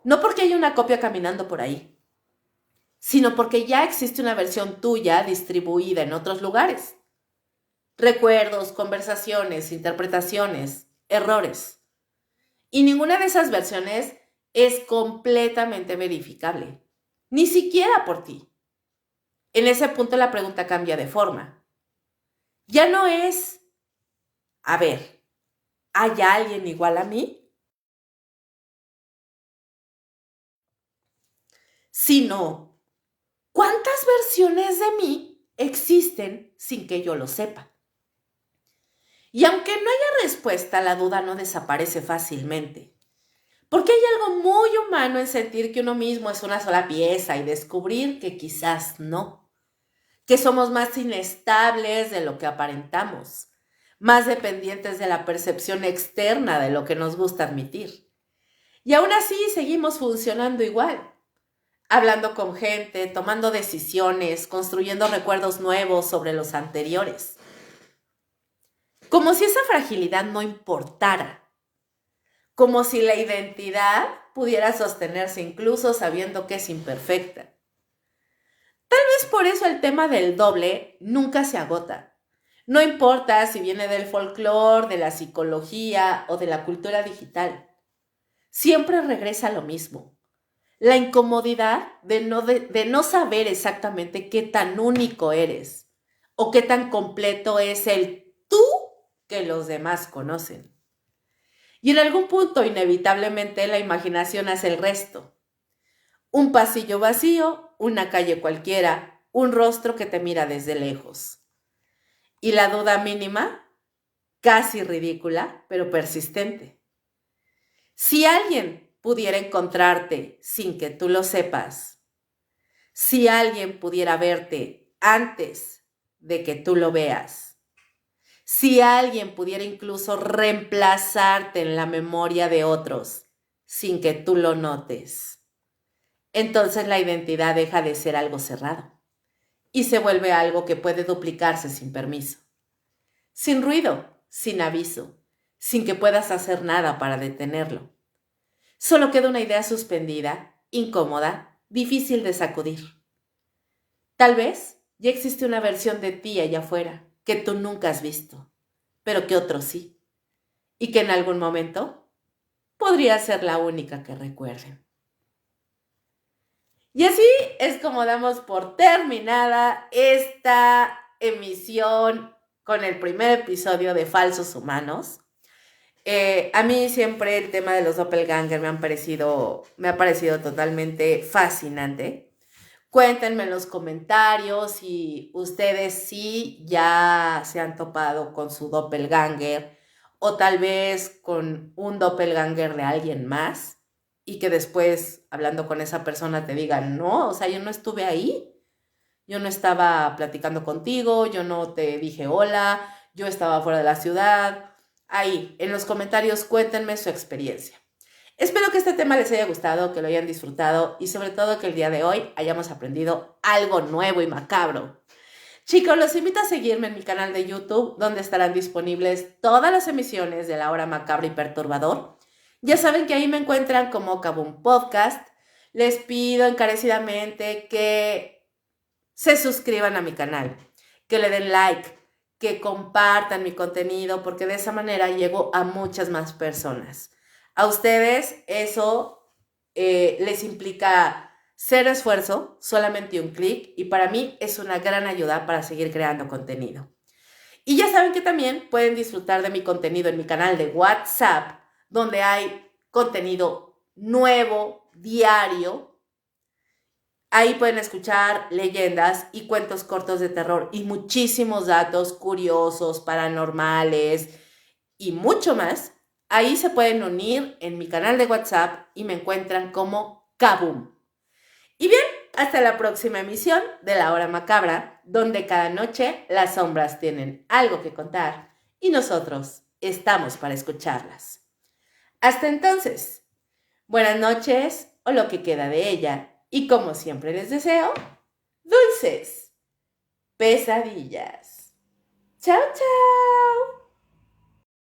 No porque haya una copia caminando por ahí, sino porque ya existe una versión tuya distribuida en otros lugares. Recuerdos, conversaciones, interpretaciones, errores. Y ninguna de esas versiones es completamente verificable, ni siquiera por ti. En ese punto la pregunta cambia de forma. Ya no es, a ver, ¿hay alguien igual a mí? Sino, ¿cuántas versiones de mí existen sin que yo lo sepa? Y aunque no haya respuesta, la duda no desaparece fácilmente. Porque hay algo muy humano en sentir que uno mismo es una sola pieza y descubrir que quizás no. Que somos más inestables de lo que aparentamos, más dependientes de la percepción externa de lo que nos gusta admitir. Y aún así seguimos funcionando igual, hablando con gente, tomando decisiones, construyendo recuerdos nuevos sobre los anteriores. Como si esa fragilidad no importara, como si la identidad pudiera sostenerse incluso sabiendo que es imperfecta. Tal vez por eso el tema del doble nunca se agota. No importa si viene del folclore, de la psicología o de la cultura digital. Siempre regresa a lo mismo. La incomodidad de no saber exactamente qué tan único eres o qué tan completo es el tú que los demás conocen. Y en algún punto, inevitablemente, la imaginación hace el resto. Un pasillo vacío, una calle cualquiera, un rostro que te mira desde lejos. Y la duda mínima, casi ridícula, pero persistente. Si alguien pudiera encontrarte sin que tú lo sepas, si alguien pudiera verte antes de que tú lo veas, si alguien pudiera incluso reemplazarte en la memoria de otros sin que tú lo notes, entonces la identidad deja de ser algo cerrado y se vuelve algo que puede duplicarse sin permiso, sin ruido, sin aviso, sin que puedas hacer nada para detenerlo. Solo queda una idea suspendida, incómoda, difícil de sacudir. Tal vez ya existe una versión de ti allá afuera que tú nunca has visto, pero que otros sí, y que en algún momento podría ser la única que recuerden. Y así es como damos por terminada esta emisión con el primer episodio de Falsos Humanos. A mí siempre el tema de los doppelganger me ha parecido totalmente fascinante. Cuéntenme en los comentarios si ustedes sí ya se han topado con su doppelganger o tal vez con un doppelganger de alguien más y que después hablando con esa persona te digan, no, o sea, yo no estuve ahí, yo no estaba platicando contigo, yo no te dije hola, yo estaba fuera de la ciudad. Ahí, en los comentarios cuéntenme su experiencia. Espero que este tema les haya gustado, que lo hayan disfrutado y sobre todo que el día de hoy hayamos aprendido algo nuevo y macabro. Chicos, los invito a seguirme en mi canal de YouTube, donde estarán disponibles todas las emisiones de La Hora Macabra y Perturbador. Ya saben que ahí me encuentran como Kaboom Podcast. Les pido encarecidamente que se suscriban a mi canal, que le den like, que compartan mi contenido, porque de esa manera llego a muchas más personas. A ustedes eso les implica cero esfuerzo, solamente un clic, y para mí es una gran ayuda para seguir creando contenido. Y ya saben que también pueden disfrutar de mi contenido en mi canal de WhatsApp, donde hay contenido nuevo, diario. Ahí pueden escuchar leyendas y cuentos cortos de terror y muchísimos datos curiosos, paranormales y mucho más. Ahí se pueden unir en mi canal de WhatsApp y me encuentran como Kaboom. Y bien, hasta la próxima emisión de La Hora Macabra, donde cada noche las sombras tienen algo que contar y nosotros estamos para escucharlas. Hasta entonces, buenas noches o lo que queda de ella. Y como siempre les deseo, dulces pesadillas. ¡Chao, chao!